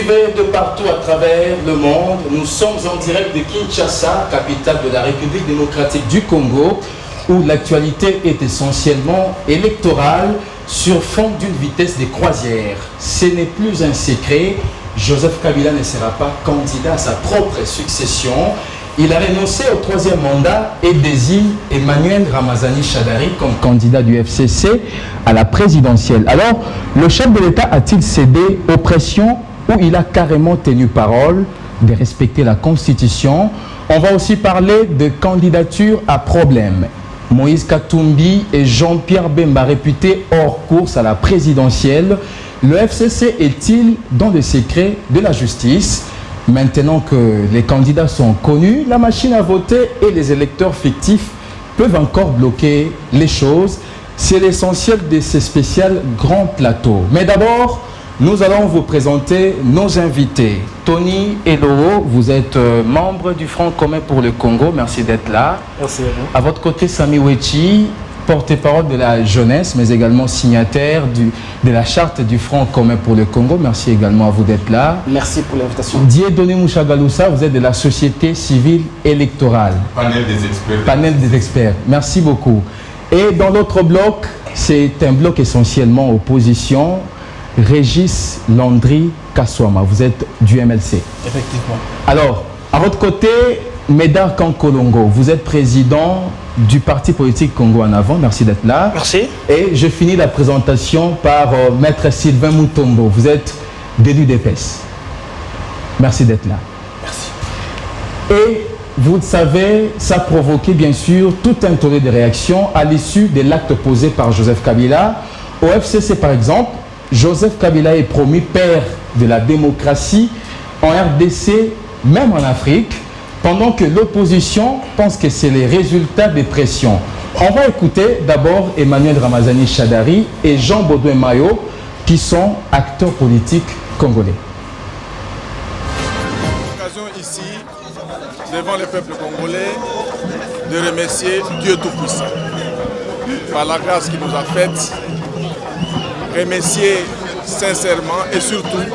suivez de partout à travers le monde, nous sommes en direct de Kinshasa, capitale de la République démocratique du Congo, où l'actualité est essentiellement électorale sur fond d'une vitesse de croisière. Ce n'est plus un secret, Joseph Kabila ne sera pas candidat à sa propre succession. Il a renoncé au troisième mandat et désigne Emmanuel Ramazani Shadari comme candidat du FCC à la présidentielle. Alors, le chef de l'État a-t-il cédé aux pressions ou il a carrément tenu parole de respecter la Constitution? On va aussi parler de candidature à problème. Moïse Katumbi et Jean-Pierre Bemba réputés hors course à la présidentielle. Le FCC est-il dans le secret de la justice? Maintenant que les candidats sont connus, la machine à voter et les électeurs fictifs peuvent encore bloquer les choses. C'est l'essentiel de ces spéciales Grand Plateau. Mais d'abord, nous allons vous présenter nos invités. Tony Eloo, vous êtes membre du Front commun pour le Congo. Merci d'être là. Merci à vous. À votre côté, Sami Wechi, porte-parole de la jeunesse, mais également signataire de la charte du Front commun pour le Congo. Merci également à vous d'être là. Merci pour l'invitation. Dieudonné Mouchagaloussa, vous êtes de la société civile électorale. Panel des experts. Panel des experts. Merci beaucoup. Et dans l'autre bloc, c'est un bloc essentiellement opposition. Régis Landry Kaswama, vous êtes du MLC. Effectivement. Alors, à votre côté, Médard Kankolongo, vous êtes président du parti politique Congo en avant. Merci d'être là. Merci. Et je finis la présentation par Maître Sylvain Moutombo. Vous êtes d'élu d'EPS. Merci d'être là. Merci. Et vous le savez, ça a provoqué bien sûr tout un tollé de réactions à l'issue de l'acte posé par Joseph Kabila. Au FCC par exemple, Joseph Kabila est promu père de la démocratie en RDC, même en Afrique, pendant que l'opposition pense que c'est les résultats des pressions. On va écouter d'abord Emmanuel Ramazani Shadari et Jean Baudouin Mayo, qui sont acteurs politiques congolais. L'occasion ici, devant le peuple congolais, de remercier Dieu Tout-Puissant par la grâce qu'il nous a faite. Remercier sincèrement et surtout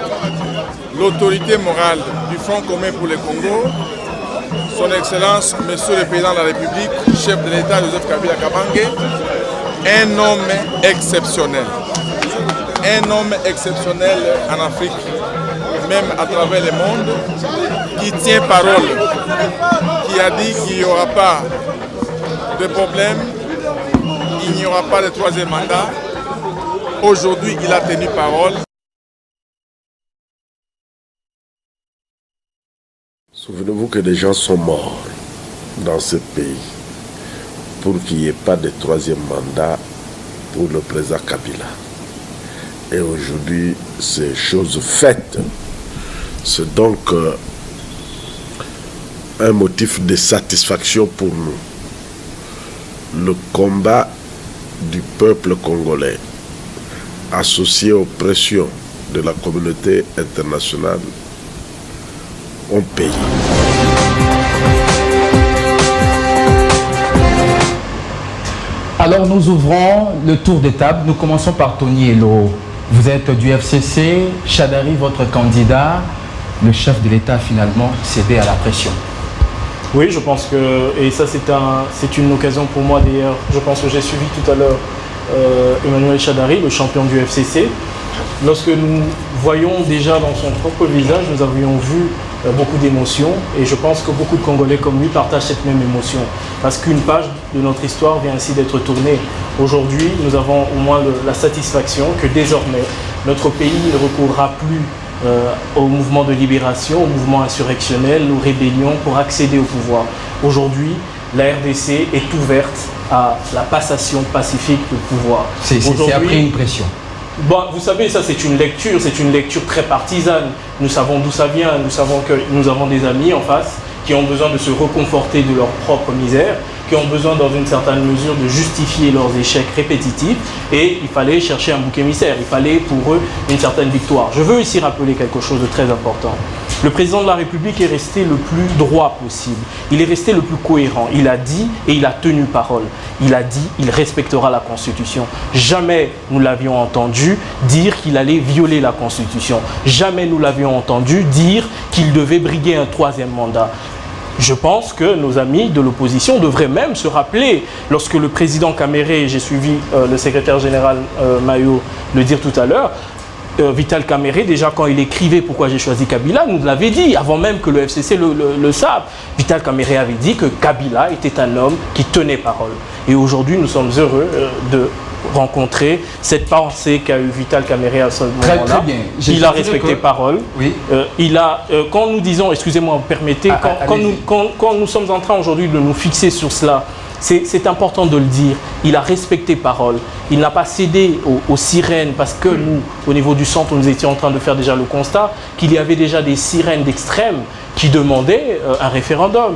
l'autorité morale du Front commun pour le Congo, son Excellence, Monsieur le Président de la République, chef de l'État Joseph Kabila Kabange, un homme exceptionnel. Un homme exceptionnel en Afrique, même à travers le monde, qui tient parole, qui a dit qu'il n'y aura pas de problème, il n'y aura pas de troisième mandat. Aujourd'hui, il a tenu parole. Souvenez-vous que des gens sont morts dans ce pays pour qu'il n'y ait pas de troisième mandat pour le président Kabila. Et aujourd'hui, c'est chose faite. C'est donc un motif de satisfaction pour nous. Le combat du peuple congolais associé aux pressions de la communauté internationale ont payé. Alors nous ouvrons le tour des tables. Nous commençons par Tony Eloo. Vous êtes du FCC, Shadari, votre candidat. Le chef de l'État a finalement cédé à la pression. Oui, je pense que, et ça c'est une occasion pour moi d'ailleurs, je pense que j'ai suivi tout à l'heure Emmanuel Shadari, le champion du FCC. Lorsque nous voyons déjà dans son propre visage, nous avions vu beaucoup d'émotions et je pense que beaucoup de Congolais comme lui partagent cette même émotion parce qu'une page de notre histoire vient ainsi d'être tournée. Aujourd'hui, nous avons au moins la satisfaction que désormais notre pays ne recourra plus au mouvement de libération, au mouvement insurrectionnel, aux rébellions pour accéder au pouvoir. Aujourd'hui, la RDC est ouverte à la passation pacifique du pouvoir. C'est après une pression. Bon, vous savez, ça c'est une lecture très partisane. Nous savons d'où ça vient, nous savons que nous avons des amis en face qui ont besoin de se reconforter de leur propre misère, qui ont besoin dans une certaine mesure de justifier leurs échecs répétitifs et il fallait chercher un bouc émissaire, il fallait pour eux une certaine victoire. Je veux ici rappeler quelque chose de très important. Le président de la République est resté le plus droit possible. Il est resté le plus cohérent. Il a dit et il a tenu parole. Il a dit, il respectera la Constitution. Jamais nous l'avions entendu dire qu'il allait violer la Constitution. Jamais nous l'avions entendu dire qu'il devait briguer un 3e mandat. Je pense que nos amis de l'opposition devraient même se rappeler, lorsque le président Kamere, j'ai suivi le secrétaire général Mayo le dire tout à l'heure, Vital Kamere, déjà quand il écrivait pourquoi j'ai choisi Kabila, nous l'avait dit, avant même que le FCC le sache. Vital Kamere avait dit que Kabila était un homme qui tenait parole. Et aujourd'hui, nous sommes heureux de rencontrer cette pensée qu'a eu Vital Kamere à ce moment-là. Il a respecté parole. Oui. Quand nous disons, excusez-moi, vous permettez, quand nous sommes en train aujourd'hui de nous fixer sur cela, c'est important de le dire, il a respecté parole, il n'a pas cédé aux sirènes, parce que nous, au niveau du centre, nous étions en train de faire déjà le constat qu'il y avait déjà des sirènes d'extrême qui demandaient un référendum.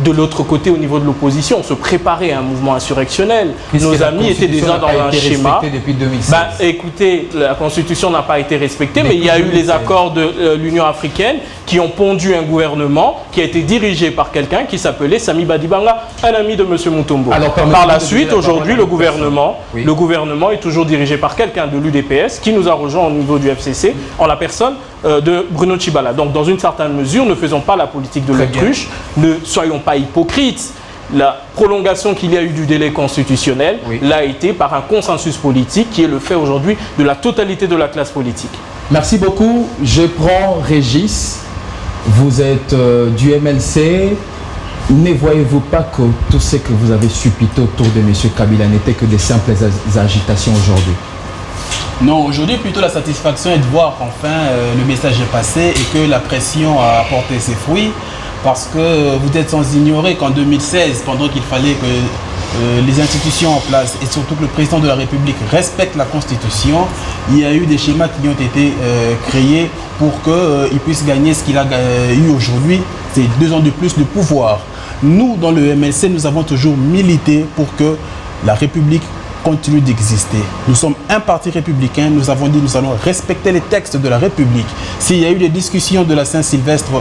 De l'autre côté, au niveau de l'opposition, on se préparait à un mouvement insurrectionnel. Nos amis étaient déjà dans un schéma. Depuis 2016. Écoutez, la Constitution n'a pas été respectée, mais il y a eu les accords de l'Union africaine qui ont pondu un gouvernement qui a été dirigé par quelqu'un qui s'appelait Sami Badibanga, un ami de M. Mutombo. Par la suite, aujourd'hui, le gouvernement est toujours dirigé par quelqu'un de l'UDPS qui nous a rejoint au niveau du FCC en la personne de Bruno Tshibala. Donc, dans une certaine mesure, ne faisons pas la politique de l'autruche, ne soyons pas hypocrites. La prolongation qu'il y a eu du délai constitutionnel l'a été par un consensus politique qui est le fait aujourd'hui de la totalité de la classe politique. Merci beaucoup. Je prends Régis. Vous êtes du MLC. Ne voyez-vous pas que tout ce que vous avez suppité autour de M. Kabila n'était que des simples agitations aujourd'hui? Non, aujourd'hui, plutôt la satisfaction est de voir qu'enfin le message est passé et que la pression a apporté ses fruits. Parce que vous êtes sans ignorer qu'en 2016, pendant qu'il fallait que les institutions en place et surtout que le président de la République respecte la Constitution, il y a eu des schémas qui ont été créés pour qu'il puisse gagner ce qu'il a eu aujourd'hui, c'est 2 ans de plus de pouvoir. Nous, dans le MLC, nous avons toujours milité pour que la République continue d'exister. Nous sommes un parti républicain, nous avons dit nous allons respecter les textes de la République. S'il y a eu des discussions de la Saint-Sylvestre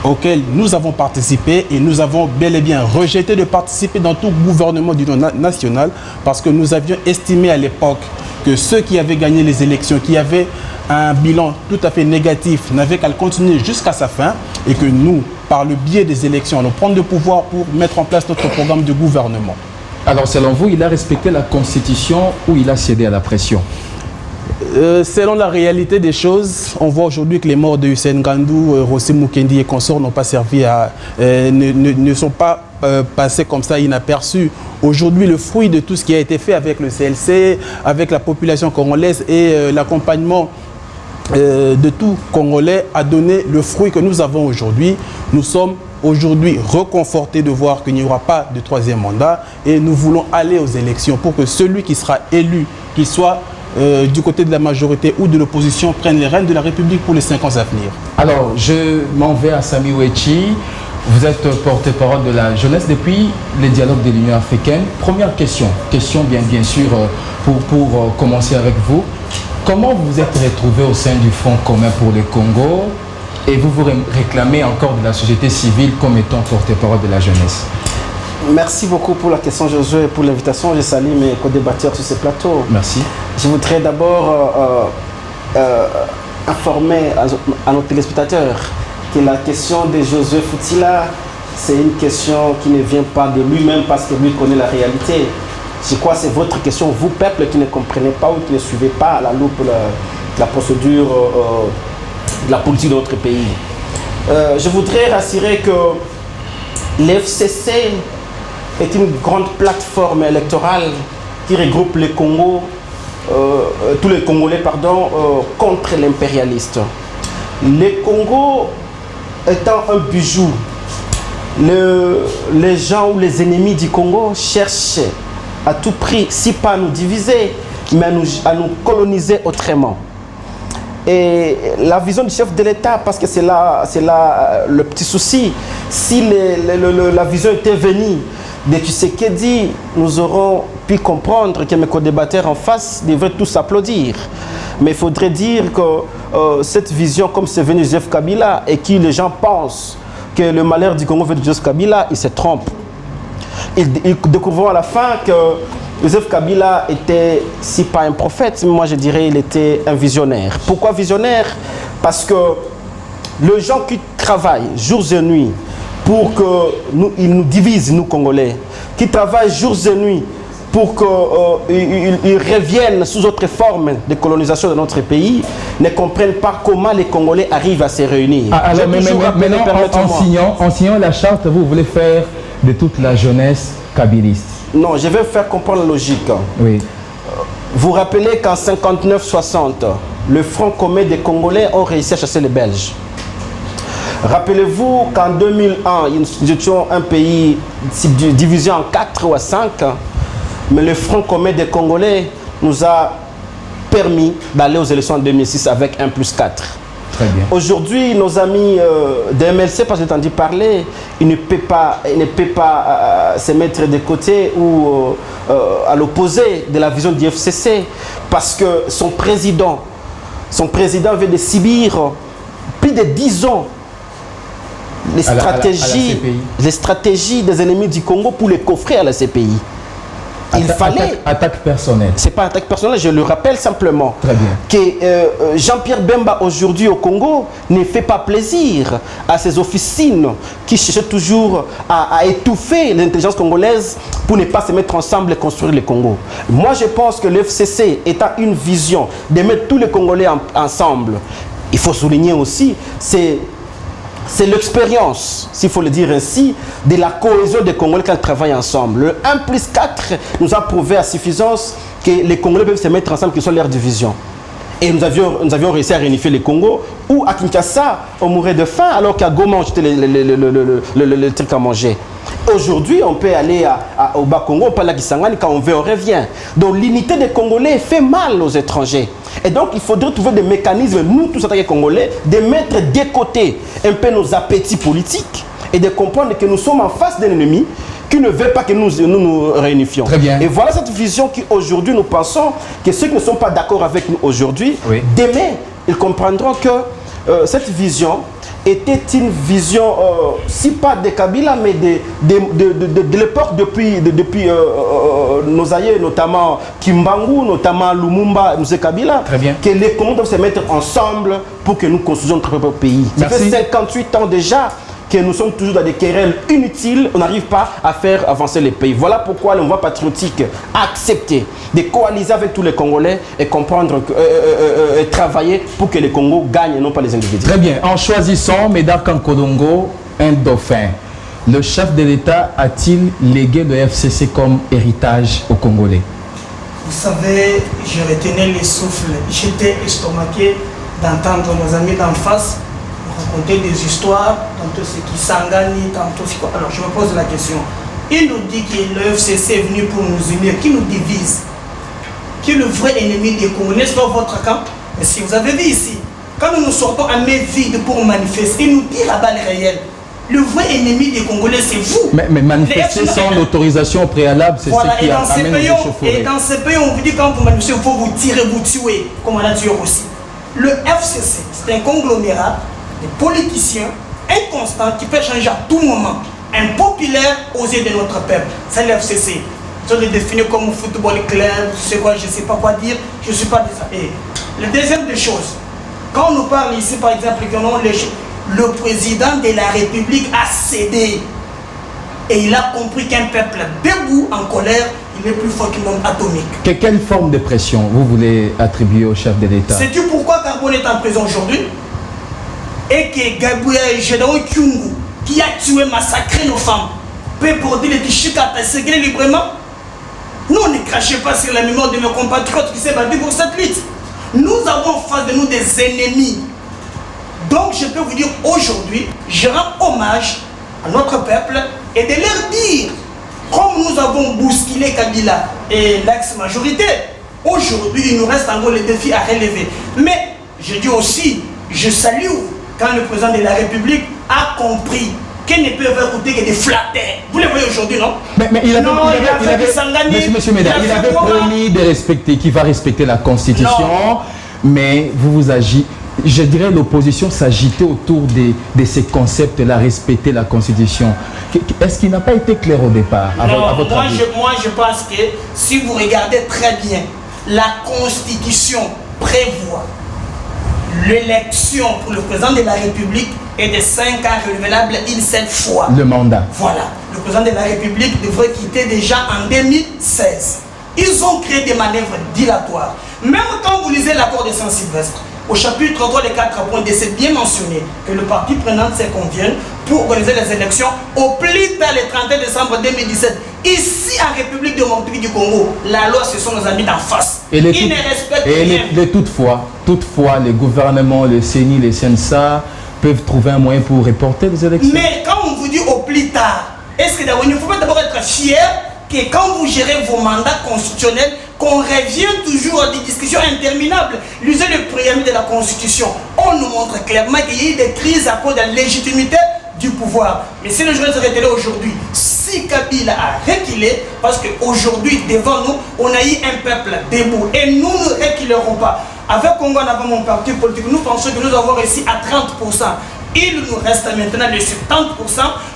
auxquelles nous avons participé et nous avons bel et bien rejeté de participer dans tout gouvernement d'union nationale parce que nous avions estimé à l'époque que ceux qui avaient gagné les élections, qui avaient un bilan tout à fait négatif, n'avaient qu'à le continuer jusqu'à sa fin et que nous, par le biais des élections, allons prendre le pouvoir pour mettre en place notre programme de gouvernement. Alors, selon vous, il a respecté la Constitution ou il a cédé à la pression? Selon la réalité des choses, on voit aujourd'hui que les morts de Hussein Gandou, Rossi Mukendi et consorts n'ont pas servi à... ne sont pas passés comme ça inaperçus. Aujourd'hui, le fruit de tout ce qui a été fait avec le CLC, avec la population congolaise et l'accompagnement de tout Congolais a donné le fruit que nous avons aujourd'hui. Nous sommes aujourd'hui reconfortés de voir qu'il n'y aura pas de 3e mandat et nous voulons aller aux élections pour que celui qui sera élu, qu'il soit du côté de la majorité ou de l'opposition, prenne les rênes de la République pour les 5 ans à venir. Alors, je m'en vais à Sami Wechi. Vous êtes porte-parole de la jeunesse depuis les dialogues de l'Union africaine. Première question bien sûr pour commencer avec vous. Comment vous vous êtes retrouvé au sein du Front commun pour le Congo et vous vous réclamez encore de la société civile comme étant porte-parole de la jeunesse? Merci beaucoup pour la question, Josué, et pour l'invitation. Je salue mes co-débatteurs sur ce plateau. Merci. Je voudrais d'abord informer à nos téléspectateurs que la question de Josué Futila, c'est une question qui ne vient pas de lui-même parce que lui connaît la réalité. Je crois que c'est votre question, vous, peuple, qui ne comprenez pas ou qui ne suivez pas à la loupe la procédure de la politique de notre pays. Je voudrais rassurer que l'FCC est une grande plateforme électorale qui regroupe les Congo, tous les Congolais contre l'impérialiste. Les Congo étant un bijou, les gens ou les ennemis du Congo cherchent à tout prix, si pas à nous diviser, mais à nous coloniser autrement. Et la vision du chef de l'État, parce que c'est là le petit souci, si la vision était venue de Tshisekedi, nous aurons pu comprendre que mes co-débatteurs en face devraient tous applaudir. Mais il faudrait dire que cette vision, comme c'est venu Joseph Kabila, et que les gens pensent que le malheur du Congo vient de Joseph Kabila, ils se trompent. Ils découvrent à la fin que Joseph Kabila était, si pas un prophète, moi je dirais il était un visionnaire. Pourquoi visionnaire? Parce que les gens qui travaillent jours et nuits pour qu'ils nous divisent, nous Congolais, qui travaillent jours et nuits pour qu'ils reviennent sous autre forme de colonisation de notre pays, ne comprennent pas comment les Congolais arrivent à se réunir. Alors, maintenant, en signant la charte, vous voulez faire de toute la jeunesse kabiliste? Non, je vais faire comprendre la logique. Oui. Vous rappelez qu'en 59-60, le Front commun des Congolais ont réussi à chasser les Belges. Rappelez-vous qu'en 2001, nous étions un pays divisé en 4 ou à 5, mais le Front commun des Congolais nous a permis d'aller aux élections en 2006 avec 1+4. Très bien. Aujourd'hui, nos amis de MLC, parce que j'ai entendu parler, ils ne peuvent pas se mettre de côté ou à l'opposé de la vision du FCC, parce que son président vient de subir plus de 10 ans les stratégies des ennemis du Congo pour les coffrer à la CPI. Il fallait... Attaque personnelle. Ce n'est pas attaque personnelle, je le rappelle simplement. Très bien. Que Jean-Pierre Bemba, aujourd'hui au Congo, ne fait pas plaisir à ces officines qui cherchent toujours à étouffer l'intelligence congolaise pour ne pas se mettre ensemble et construire le Congo. Moi, je pense que le FCC étant une vision de mettre tous les Congolais ensemble, il faut souligner aussi, c'est l'expérience, s'il faut le dire ainsi, de la cohésion des Congolais quand ils travaillent ensemble. Le 1+4 nous a prouvé à suffisance que les Congolais peuvent se mettre ensemble, qu'ils sont leur division. Et nous avions réussi à réunifier le Congo, où à Kinshasa, on mourait de faim, alors qu'à Goma, on jetait le truc à manger. Aujourd'hui, on peut aller au Bas-Congo, on parle à Kisangani, quand on veut, on revient. Donc l'unité des Congolais fait mal aux étrangers. Et donc il faudrait trouver des mécanismes, nous tous en tant que Congolais, de mettre de côté un peu nos appétits politiques et de comprendre que nous sommes en face d'un ennemi qui ne veut pas que nous réunifions. Très bien. Et voilà cette vision qu'aujourd'hui nous pensons que ceux qui ne sont pas d'accord avec nous aujourd'hui, oui, demain, ils comprendront que cette vision était une vision, si pas de Kabila, mais de l'époque depuis nos aïeux, notamment Kimbangu, notamment Lumumba, M. Kabila, que les Congolais doivent se mettre ensemble pour que nous construisions notre propre pays. Ça fait 58 ans déjà que nous sommes toujours dans des querelles inutiles, on n'arrive pas à faire avancer les pays. Voilà pourquoi le mouvement patriotique a accepté de coaliser avec tous les Congolais et comprendre, et travailler pour que le Congo gagne et non pas les individus. Très bien. En choisissant Médard Kankodongo, un dauphin, le chef de l'État a-t-il légué le FCC comme héritage aux Congolais? Vous savez, je retenais le souffle. J'étais estomaqué d'entendre nos amis d'en face raconter des histoires, tantôt ce qui s'engage, tantôt ce quoi. Alors je me pose la question. Il nous dit que le FCC est venu pour nous unir, qui nous divise, qui est le vrai ennemi des Congolais, n'est-ce pas votre camp? Et si vous avez vu ici, quand nous nous sortons à main vide pour manifester, il nous tire à balles réelles. Le vrai ennemi des Congolais, c'est vous. Mais manifester sans l'autorisation préalable, c'est voilà, ce qui amène les échauffourées. Et dans ces pays, on vous dit quand vous manifestez, il faut vous tirer, vous tuer, comme on a tué aussi. Le FCC, c'est un conglomérat des politiciens inconstants qui peuvent changer à tout moment. Impopulaire aux yeux de notre peuple. C'est le FCC. Ils ont le défini comme football club, je sais quoi, je ne sais pas quoi dire, je ne suis pas de ça. Et la deuxième des choses, quand on nous parle ici par exemple que non, le président de la République a cédé et il a compris qu'un peuple debout, en colère, il est plus fort qu'une bombe atomique. Quelle forme de pression vous voulez attribuer au chef de l'État? Sais-tu pourquoi Carbone est en prison aujourd'hui? Et que Gabriel Gédéon Kyungu, qui a tué, massacré nos femmes, peut porter les t-shirts à ségré librement? Nous, on ne crachait pas sur la mémoire de mes compatriotes qui s'est battu pour cette lutte. Nous avons en face de nous des ennemis. Donc, je peux vous dire aujourd'hui, je rends hommage à notre peuple et de leur dire, comme nous avons bousculé Kabila et l'ex-majorité, aujourd'hui, il nous reste encore les défis à relever. Mais, je dis aussi, je salue quand le président de la République a compris qu'il ne peut écouter que des flatteurs. Vous les voyez aujourd'hui, non? Mais il avait, Monsieur Médard, il avait promis de respecter, qu'il va respecter la Constitution. mais vous agissez. Je dirais l'opposition s'agitait autour de ces concepts-là, respecter la Constitution. Est-ce qu'il n'a pas été clair au départ à votre avis? Moi, je pense que si vous regardez très bien, la Constitution prévoit l'élection pour le président de la République est de 5 ans renouvelable une seule fois. Le mandat. Voilà. Le président de la République devrait quitter déjà en 2016. Ils ont créé des manœuvres dilatoires. Même quand vous lisez l'accord de Saint-Sylvestre, au chapitre 3 des 4 points, c'est bien mentionné que le parti prenant se convienne pour organiser les élections au plus tard le 31 décembre 2017. Ici, en République démocratique du Congo, la loi, ce sont nos amis d'en face. Ils ne respectent rien. Toutefois, les gouvernements, les CENI, les CNSA peuvent trouver un moyen pour reporter les élections. Mais quand on vous dit au plus tard, est-ce que d'abord, il ne faut pas d'abord être fier que quand vous gérez vos mandats constitutionnels, qu'on revient toujours à des discussions interminables. Lisez le préambule de la Constitution. On nous montre clairement qu'il y a eu des crises à cause de la légitimité du pouvoir. Mais si le journal se révèle aujourd'hui, si Kabila a reculé, parce qu'aujourd'hui, devant nous, on a eu un peuple debout. Et nous ne reculerons pas. Avec Congo, on avait mon parti politique, nous pensons que nous avons réussi à 30%. Il nous reste maintenant les 70%.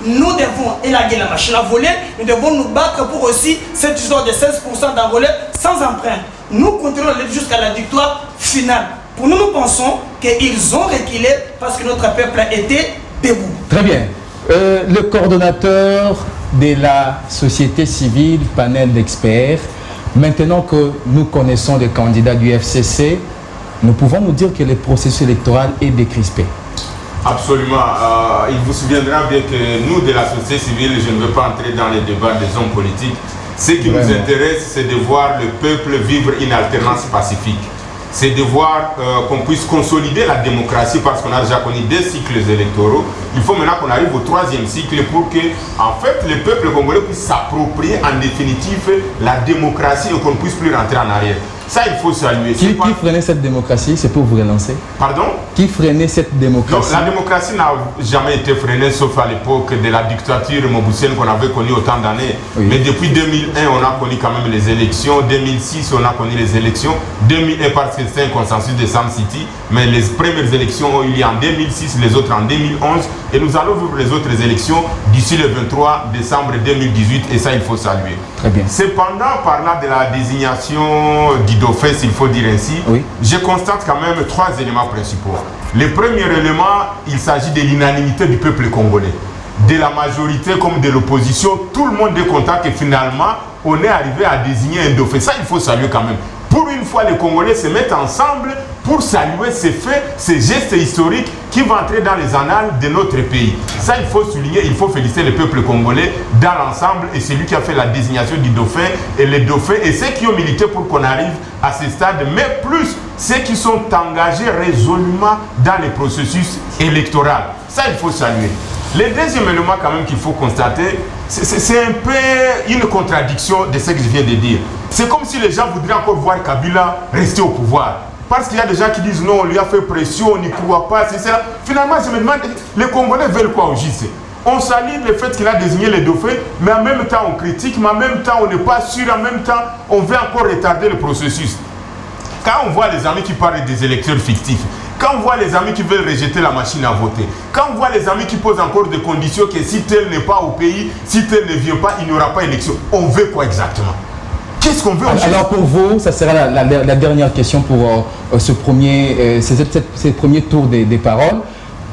Nous devons élaguer la machine à voler. Nous devons nous battre pour aussi cette histoire de 16% d'envolée sans empreinte. Nous continuons à aller jusqu'à la victoire finale. Pour nous, nous pensons qu'ils ont reculé parce que notre peuple était debout. Très bien. Le coordonnateur de la société civile, panel d'experts, maintenant que nous connaissons les candidats du FCC, nous pouvons nous dire que le processus électoral est décrispé. Absolument. Il vous souviendra bien que nous, de la société civile, je ne veux pas entrer dans les débats des hommes politiques. Ce qui nous intéresse, c'est de voir le peuple vivre une alternance pacifique. C'est de voir qu'on puisse consolider la démocratie parce qu'on a déjà connu 2 cycles électoraux. Il faut maintenant qu'on arrive au 3e cycle pour que, en fait, le peuple congolais puisse s'approprier en définitive la démocratie et qu'on ne puisse plus rentrer en arrière. Ça, il faut saluer. Qui freinait cette démocratie? C'est pour vous relancer. Pardon? Qui freinait cette démocratie? Non, la démocratie n'a jamais été freinée, sauf à l'époque de la dictature mobusienne qu'on avait connue autant d'années. Oui. Mais depuis 2001, on a connu quand même les élections. 2006, on a connu les élections. 2001, parce que c'est un consensus de Sam City. Mais les premières élections ont eu lieu en 2006, les autres en 2011. Et nous allons vivre les autres élections d'ici le 23 décembre 2018. Et ça, il faut saluer. Très bien. Cependant, parlant de la désignation du dauphin, s'il faut dire ainsi, oui, je constate quand même 3 éléments principaux. Le premier élément, il s'agit de l'unanimité du peuple congolais. De la majorité comme de l'opposition, tout le monde est content que finalement, on est arrivé à désigner un dauphin. Ça, il faut saluer quand même. Pour une fois, les Congolais se mettent ensemble pour saluer ces faits, ces gestes historiques qui vont entrer dans les annales de notre pays. Ça, il faut souligner, il faut féliciter le peuple congolais dans l'ensemble et c'est lui qui a fait la désignation du dauphin et les dauphins et ceux qui ont milité pour qu'on arrive à ce stade, mais plus ceux qui sont engagés résolument dans le processus électoral. Ça, il faut saluer. Le deuxième élément quand même qu'il faut constater, c'est un peu une contradiction de ce que je viens de dire. C'est comme si les gens voudraient encore voir Kabila rester au pouvoir. Parce qu'il y a des gens qui disent non, on lui a fait pression, on n'y croit pas, c'est ça. Finalement, je me demande, les Congolais veulent quoi au JC? On salue le fait qu'il a désigné les dauphins, mais en même temps on critique, mais en même temps on n'est pas sûr, en même temps on veut encore retarder le processus. Quand on voit les amis qui parlent des électeurs fictifs, quand on voit les amis qui veulent rejeter la machine à voter, quand on voit les amis qui posent encore des conditions que si tel n'est pas au pays, si tel ne vient pas, il n'y aura pas élection. On veut quoi exactement? Qu'est-ce qu'on veut? Alors pour vous, ça sera la dernière question pour ce premier tour des paroles.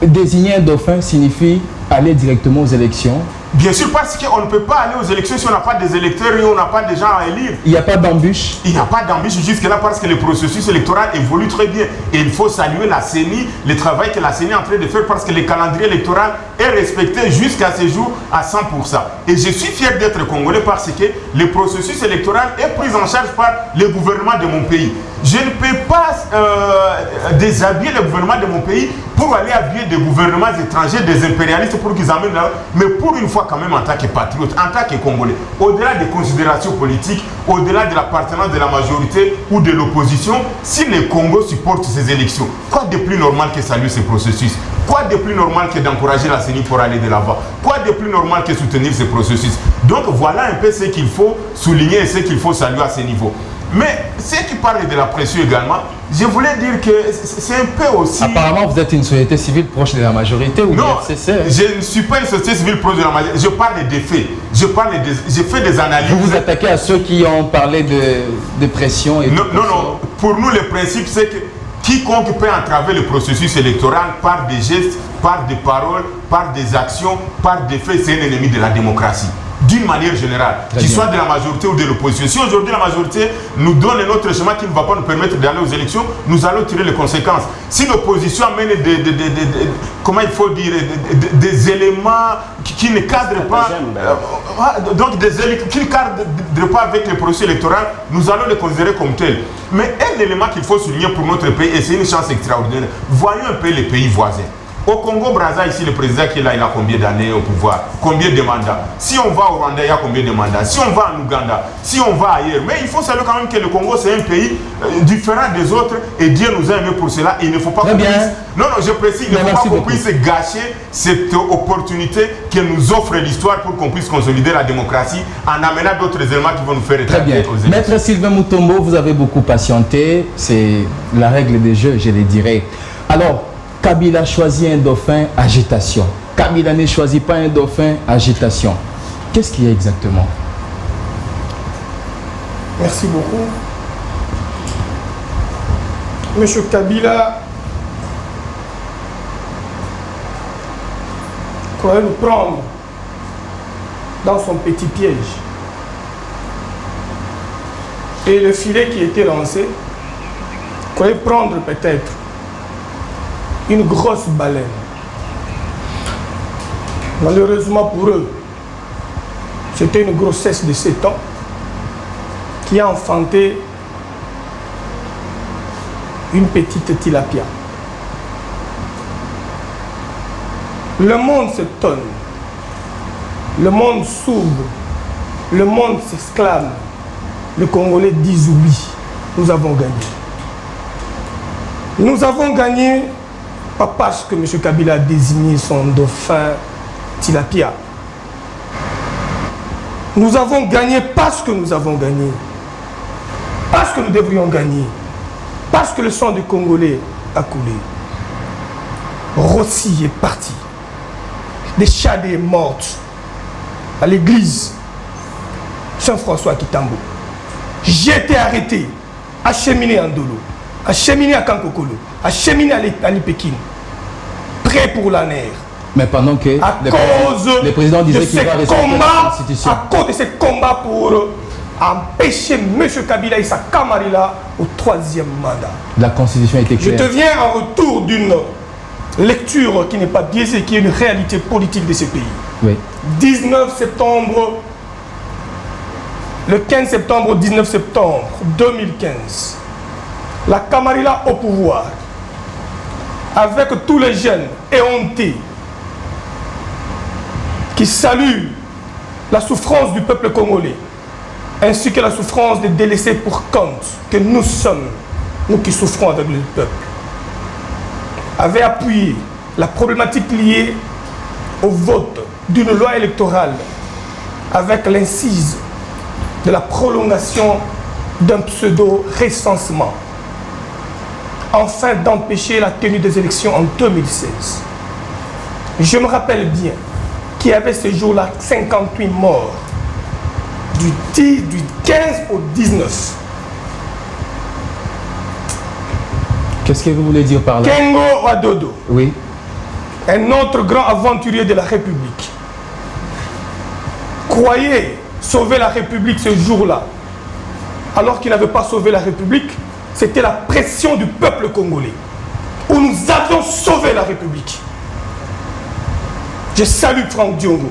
Désigner un dauphin signifie aller directement aux élections? Bien sûr, parce qu'on ne peut pas aller aux élections si on n'a pas des électeurs et on n'a pas de gens à élire. Il n'y a pas d'embûche? Il n'y a pas d'embûche jusque-là parce que le processus électoral évolue très bien. Et il faut saluer la CENI, le travail que la CENI est en train de faire parce que le calendrier électoral est respecté jusqu'à ce jour à 100%. Et je suis fier d'être congolais parce que le processus électoral est pris en charge par le gouvernement de mon pays. Je ne peux pas déshabiller le gouvernement de mon pays pour aller habiller des gouvernements étrangers, des impérialistes pour qu'ils amènent là. Mais pour une fois quand même en tant que patriote, en tant que Congolais, au-delà des considérations politiques, au-delà de l'appartenance de la majorité ou de l'opposition, si le Congo supporte ces élections, quoi de plus normal que saluer ce processus? Quoi de plus normal que d'encourager la CENI pour aller de l'avant? Quoi de plus normal que soutenir ce processus? Donc voilà un peu ce qu'il faut souligner et ce qu'il faut saluer à ce niveau. Mais ceux qui parlent de la pression également, je voulais dire que c'est un peu aussi... Apparemment, vous êtes une société civile proche de la majorité ou non, du FCC. Je ne suis pas une société civile proche de la majorité. Je parle des faits. Je fais des analyses. Vous vous attaquez à ceux qui ont parlé de pression et non, non. Pour nous, le principe, c'est que quiconque peut entraver le processus électoral par des gestes, par des paroles, par des actions, par des faits, c'est un ennemi de la démocratie. D'une manière générale, qu'il soit de la majorité ou de l'opposition. Si aujourd'hui la majorité nous donne un autre schéma qui ne va pas nous permettre d'aller aux élections, nous allons tirer les conséquences. Si l'opposition amène comment il faut dire, des éléments qui ne cadrent pas, donc qui ne cadrent pas avec le processus électoral, nous allons les considérer comme tels. Mais un élément qu'il faut souligner pour notre pays, et c'est une chance extraordinaire, voyons un peu les pays voisins. Au Congo-Brazza, ici, le président qui est là, il a combien d'années au pouvoir? Combien de mandats? Si on va au Rwanda, il y a combien de mandats? Si on va en Ouganda, si on va ailleurs. Mais il faut savoir quand même que le Congo, c'est un pays différent des autres et Dieu nous a aimés pour cela. Il ne faut pas qu'on puisse... Non, je précise, il ne faut pas qu'on puisse gâcher cette opportunité que nous offre l'histoire pour qu'on puisse consolider la démocratie en amenant d'autres éléments qui vont nous faire établir aux élections. Maître Sylvain Mutombo, vous avez beaucoup patienté. C'est la règle des jeux, je les dirais. Alors, Kabila choisit un dauphin, agitation. Kabila ne choisit pas un dauphin, agitation. Qu'est-ce qu'il y a exactement? Merci beaucoup. Monsieur Kabila croyait nous prendre dans son petit piège. Et le filet qui était lancé croyait prendre peut-être une grosse baleine. Malheureusement pour eux, c'était une grossesse de 7 ans qui a enfanté une petite tilapia. Le monde s'étonne, le monde s'ouvre, le monde s'exclame. Les Congolais disent oui, nous avons gagné. Nous avons gagné pas parce que M. Kabila a désigné son dauphin tilapia. Nous avons gagné parce que nous avons gagné. Parce que nous devrions gagner. Parce que le sang du Congolais a coulé. Rossi est parti. Deschadé est morte à l'église Saint-François Kitambo. J'ai été arrêté, acheminé en Dolo, acheminé à Kankokolo, acheminé à Lipekine, prêt pour la nerf. Mais pendant que le président disait qu'il va respecter la Constitution. À cause de ce combat pour empêcher M. Kabila et sa camarilla au 3e mandat. La Constitution était claire. Je te viens en retour d'une lecture qui n'est pas biaisée, qui est une réalité politique de ce pays. Oui. 19 septembre, le 15 septembre au 19 septembre 2015, la camarilla au pouvoir, avec tous les jeunes éhontés qui saluent la souffrance du peuple congolais, ainsi que la souffrance des délaissés pour compte que nous sommes, nous qui souffrons avec le peuple, avait appuyé la problématique liée au vote d'une loi électorale avec l'incise de la prolongation d'un pseudo-recensement, afin d'empêcher la tenue des élections en 2016. Je me rappelle bien qu'il y avait ce jour-là 58 morts, du 15 au 19. Qu'est-ce que vous voulez dire par là? Kengo Wadodo, oui, un autre grand aventurier de la République, croyait sauver la République ce jour-là, alors qu'il n'avait pas sauvé la République. C'était la pression du peuple congolais, où nous avions sauvé la République. Je salue Franck Diongo,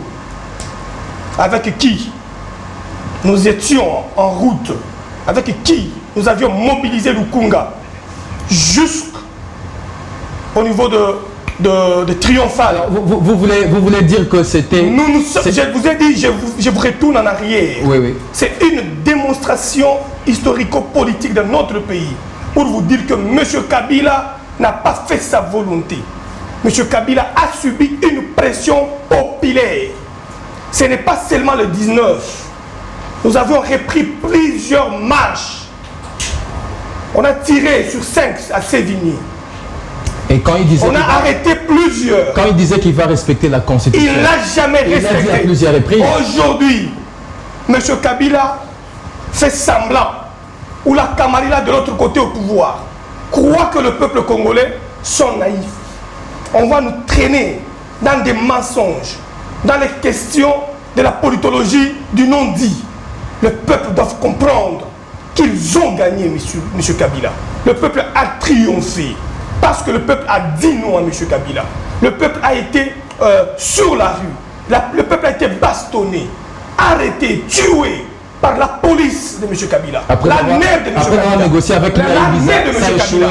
avec qui nous étions en route, avec qui nous avions mobilisé Lukunga jusqu'au niveau de Triomphal. Alors, vous voulez dire que c'était... Je vous ai dit, je vous retourne en arrière. Oui, oui. C'est une démonstration historico-politique de notre pays pour vous dire que M. Kabila n'a pas fait sa volonté. M. Kabila a subi une pression populaire. Ce n'est pas seulement le 19. Nous avons repris plusieurs marches On a tiré sur 5 à Sévigné. Et quand il disait on a arrêté plusieurs. Quand il disait qu'il va respecter la Constitution, il l'a jamais respecté. Il l'a dit à plusieurs reprises. Aujourd'hui, M. Kabila fait semblant, ou la Camarilla de l'autre côté au pouvoir, croit que le peuple congolais sont naïfs. On va nous traîner dans des mensonges, dans les questions de la politologie du non-dit. Le peuple doit comprendre qu'ils ont gagné, M. Kabila. Le peuple a triomphé parce que le peuple a dit non à M. Kabila. Le peuple a été sur la rue. Le peuple a été bastonné, arrêté, tué par la police de M. Kabila. Après avoir négocié avec la mère de M. Kabila.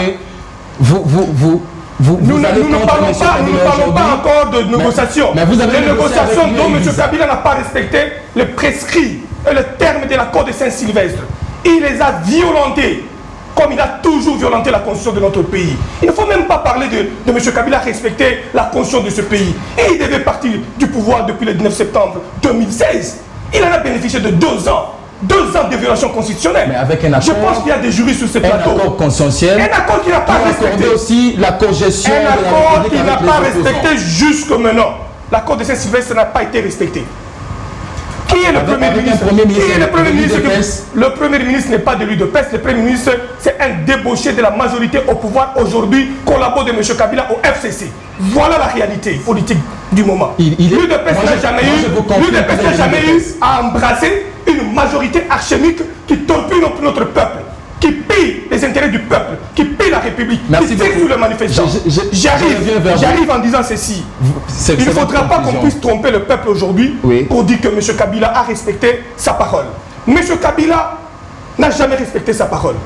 Nous ne parlons pas encore de négociations. Les négociations dont M. Kabila n'a pas respecté les prescrits et le terme de l'accord de Saint-Sylvestre. Il les a violentés, comme il a toujours violenté la constitution de notre pays. Il ne faut même pas parler de M. Kabila respecter la constitution de ce pays. Et il devait partir du pouvoir depuis le 19 septembre 2016. Il en a bénéficié de 2 ans. 2 ans de violation constitutionnelle. Mais avec un accord, je pense qu'il y a des juristes sur ce plateau. Un accord consensuel. Un accord qu'il n'a pas respecté. Aussi la cogestion. Un accord qu'il n'a pas respecté jusque maintenant. L'accord de Saint-Sylvestre n'a pas été respecté. Qui est le Premier ministre? Qui est le Premier ministre? Le Premier ministre n'est pas de l'UDPS. Le Premier ministre, c'est un débauché de la majorité au pouvoir aujourd'hui, collabo de M. Kabila au FCC. Voilà la réalité politique du moment. L'UDPS n'a jamais eu à embrasser une majorité archémique qui torpille notre peuple, qui pille les intérêts du peuple, qui pille la République, qui tire sur les manifestants. J'arrive en disant ceci. Il ne faudra pas qu'on puisse tromper le peuple aujourd'hui pour dire que M. Kabila a respecté sa parole. M. Kabila n'a jamais respecté sa parole.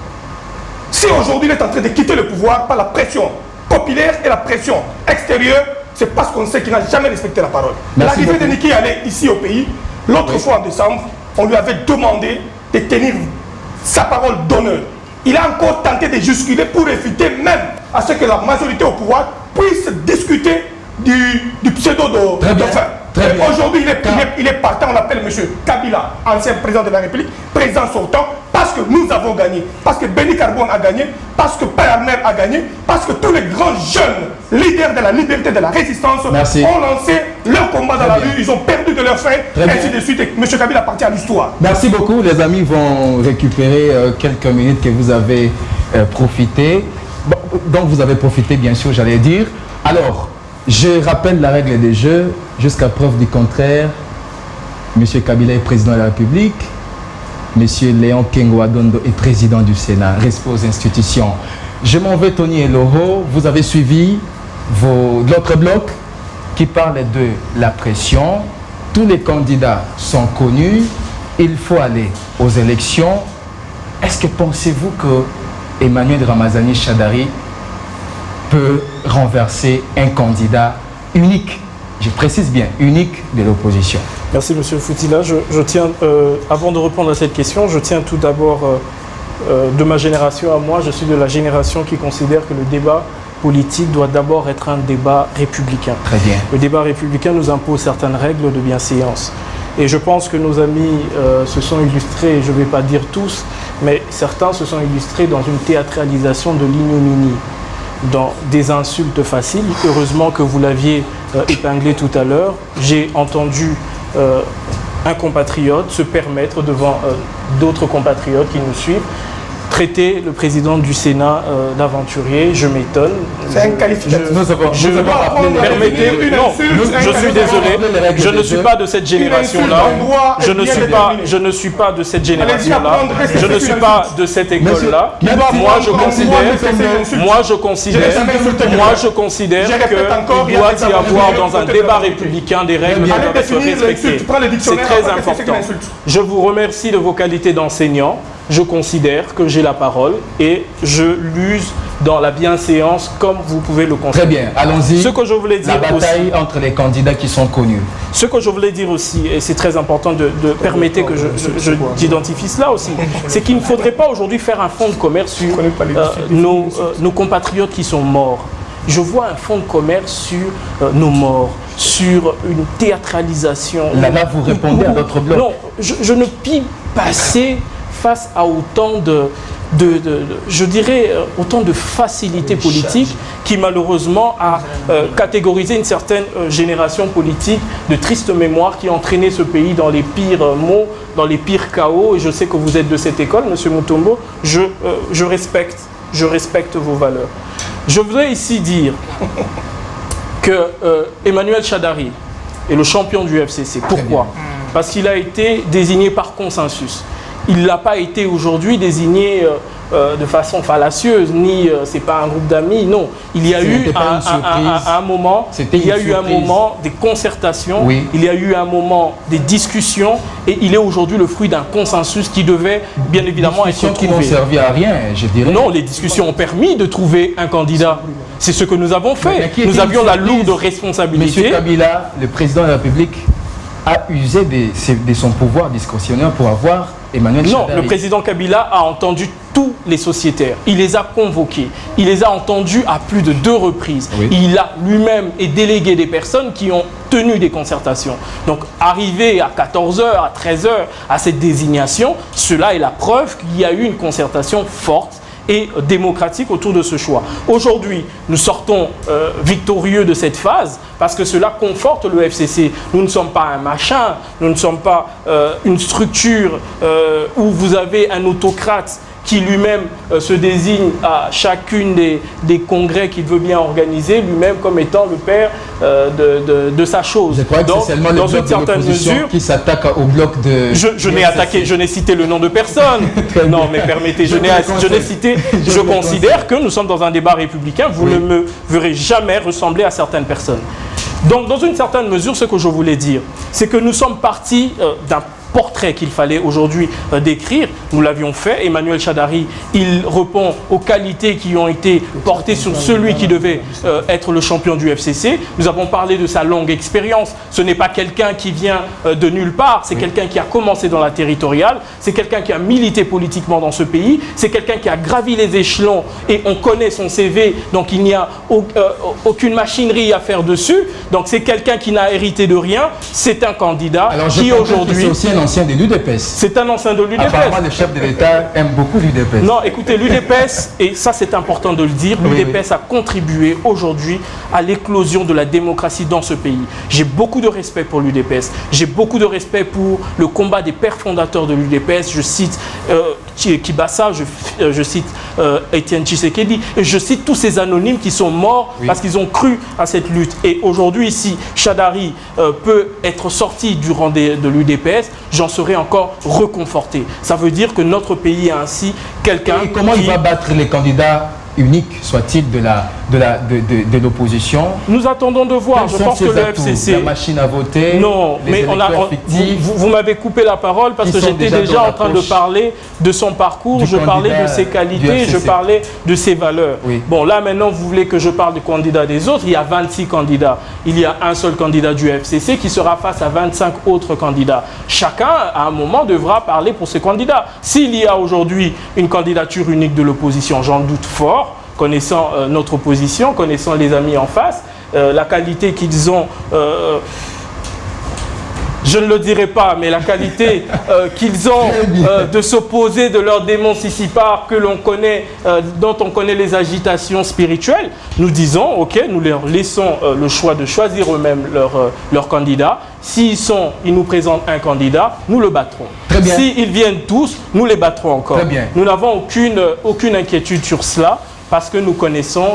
Si aujourd'hui il est en train de quitter le pouvoir par la pression populaire et la pression extérieure, c'est parce qu'on sait qu'il n'a jamais respecté la parole. L'arrivée de Niki Halé ici au pays, l'autre fois en décembre, on lui avait demandé de tenir sa parole d'honneur. Il a encore tenté de jusculer pour éviter même à ce que la majorité au pouvoir puisse discuter du pseudo de dauphin. Aujourd'hui, il est partant, on l'appelle M. Kabila, ancien président de la République, président sortant, parce que nous avons gagné, parce que Béni Carbone a gagné, parce que Père-Armel a gagné, parce que tous les grands jeunes leaders de la liberté, de la résistance ont lancé leur combat dans la rue, ils ont perdu de leur faim, ainsi de suite, et M. Kabila appartient à l'histoire. Merci beaucoup, les amis vont récupérer quelques minutes que vous avez profité. Bon, donc vous avez profité, bien sûr, j'allais dire. Alors, je rappelle la règle des jeux, jusqu'à preuve du contraire, M. Kabila est président de la République, M. Léon Kengo Adondo est président du Sénat, respect aux institutions. Je m'en vais, Tony Eloro, vous avez suivi l'autre bloc qui parle de la pression. Tous les candidats sont connus, il faut aller aux élections. Est-ce que pensez-vous que Emmanuel Ramazani Shadari peut renverser un candidat unique, je précise bien, unique de l'opposition? Merci M. Foutila. Je tiens, avant de répondre à cette question, je tiens tout d'abord de ma génération à moi, je suis de la génération qui considère que le débat politique doit d'abord être un débat républicain. Très bien. Le débat républicain nous impose certaines règles de bienséance. Et je pense que nos amis se sont illustrés, je ne vais pas dire tous, mais certains se sont illustrés dans une théâtralisation de l'ignominie, dans des insultes faciles. Heureusement que vous l'aviez épinglé tout à l'heure. J'ai entendu un compatriote se permettre devant d'autres compatriotes qui nous suivent traiter le président du Sénat d'aventurier. Je m'étonne. C'est un qualificatif. Permettez, non, je suis désolé. Je ne suis pas de cette génération-là. Je ne suis pas de cette génération-là. Je ne suis pas de cette école-là. Moi, je considère qu'il doit y avoir dans un débat républicain des règles qui doivent être respectées. C'est très important. Je vous remercie de vos qualités d'enseignant. Je considère que j'ai la parole et je l'use dans la bienséance comme vous pouvez le constater. Très bien, allons-y. Ce que je voulais dire la bataille aussi, entre les candidats qui sont connus. Ce que je voulais dire aussi, et c'est très important de permettre que j'identifie cela aussi, c'est qu'il ne faudrait pas aujourd'hui faire un fonds de commerce sur nos compatriotes qui sont morts. Je vois un fonds de commerce sur nos morts, sur une théâtralisation. Là, vous répondez à notre bloc. Non, je ne puis passer face à autant je dirais, autant de facilité politique qui malheureusement a catégorisé une certaine génération politique de triste mémoire qui a entraîné ce pays dans les pires maux, dans les pires chaos. Et je sais que vous êtes de cette école, M. Mutombo, je respecte vos valeurs. Je voudrais ici dire que Emmanuel Shadary est le champion du FCC. Pourquoi? Parce qu'il a été désigné par consensus. Il n'a pas été aujourd'hui désigné de façon fallacieuse, ni c'est pas un groupe d'amis, non. Il y a eu un moment, des concertations, oui. Il y a eu un moment des discussions, et il est aujourd'hui le fruit d'un consensus qui devait bien évidemment être trouvé. Qui n'ont servi à rien, je dirais. Non, les discussions ont permis de trouver un candidat. C'est ce que nous avons fait. Nous avions la lourde responsabilité. Monsieur Kabila, le président de la République, a usé de son pouvoir discrétionnaire pour avoir Emmanuel Shadary. Non, le président Kabila a entendu tous les sociétaires. Il les a convoqués. Il les a entendus à plus de 2 reprises. Oui. Il a lui-même délégué des personnes qui ont tenu des concertations. Donc, arrivé à 14h, à 13h, à cette désignation, cela est la preuve qu'il y a eu une concertation forte et démocratique autour de ce choix. Aujourd'hui, nous sortons victorieux de cette phase parce que cela conforte le FCC. Nous ne sommes pas un machin, nous ne sommes pas une structure où vous avez un autocrate qui lui-même se désigne à chacune des congrès qu'il veut bien organiser, lui-même comme étant le père de sa chose. Je crois que c'est seulement le bloc de l'opposition qui s'attaque au bloc de... Je n'ai cité le nom de personne. Non, mais permettez, je n'ai cité... Je considère que nous sommes dans un débat républicain, vous ne me verrez jamais ressembler à certaines personnes. Donc, dans une certaine mesure, ce que je voulais dire, c'est que nous sommes partis d'un portrait qu'il fallait aujourd'hui décrire. Nous l'avions fait. Emmanuel Shadary, il répond aux qualités qui ont été portées sur celui qui devait être le champion du FCC. Nous avons parlé de sa longue expérience. Ce n'est pas quelqu'un qui vient de nulle part. C'est quelqu'un qui a commencé dans la territoriale. C'est quelqu'un qui a milité politiquement dans ce pays. C'est quelqu'un qui a gravi les échelons et on connaît son CV. Donc il n'y a aucune machinerie à faire dessus. Donc c'est quelqu'un qui n'a hérité de rien. C'est un candidat qui aujourd'hui... ancien de l'UDPS. C'est un ancien de l'UDPS. Apparemment, le chef de l'État aime beaucoup l'UDPS. Non, écoutez, l'UDPS, et ça c'est important de le dire, l'UDPS a contribué aujourd'hui à l'éclosion de la démocratie dans ce pays. J'ai beaucoup de respect pour l'UDPS. J'ai beaucoup de respect pour le combat des pères fondateurs de l'UDPS. Je cite Kibasa, je cite Etienne Tshisekedi, et je cite tous ces anonymes qui sont morts parce qu'ils ont cru à cette lutte. Et aujourd'hui, ici, Shadary peut être sorti du rang de l'UDPS. J'en serai encore reconforté. Ça veut dire que notre pays a ainsi quelqu'un... Et comment il va battre les candidats uniques, soit-il, de l'opposition? Nous attendons de voir. Je pense que le FCC... La machine à voter, non, mais vous m'avez coupé la parole parce que j'étais déjà en train de parler de son parcours, je parlais de ses qualités, je parlais de ses valeurs. Oui. Bon, là maintenant, vous voulez que je parle du candidat des autres. Il y a 26 candidats. Il y a un seul candidat du FCC qui sera face à 25 autres candidats. Chacun, à un moment, devra parler pour ses candidats. S'il y a aujourd'hui une candidature unique de l'opposition, j'en doute fort, connaissant notre opposition, connaissant les amis en face, la qualité qu'ils ont, je ne le dirai pas, mais la qualité qu'ils ont de s'opposer de leur démon Sissipar que l'on connaît, dont on connaît les agitations spirituelles, nous disons, ok, nous leur laissons le choix de choisir eux-mêmes leur candidat. S'ils nous présentent un candidat, nous le battrons. S'ils viennent tous, nous les battrons encore. Nous n'avons aucune inquiétude sur cela parce que nous connaissons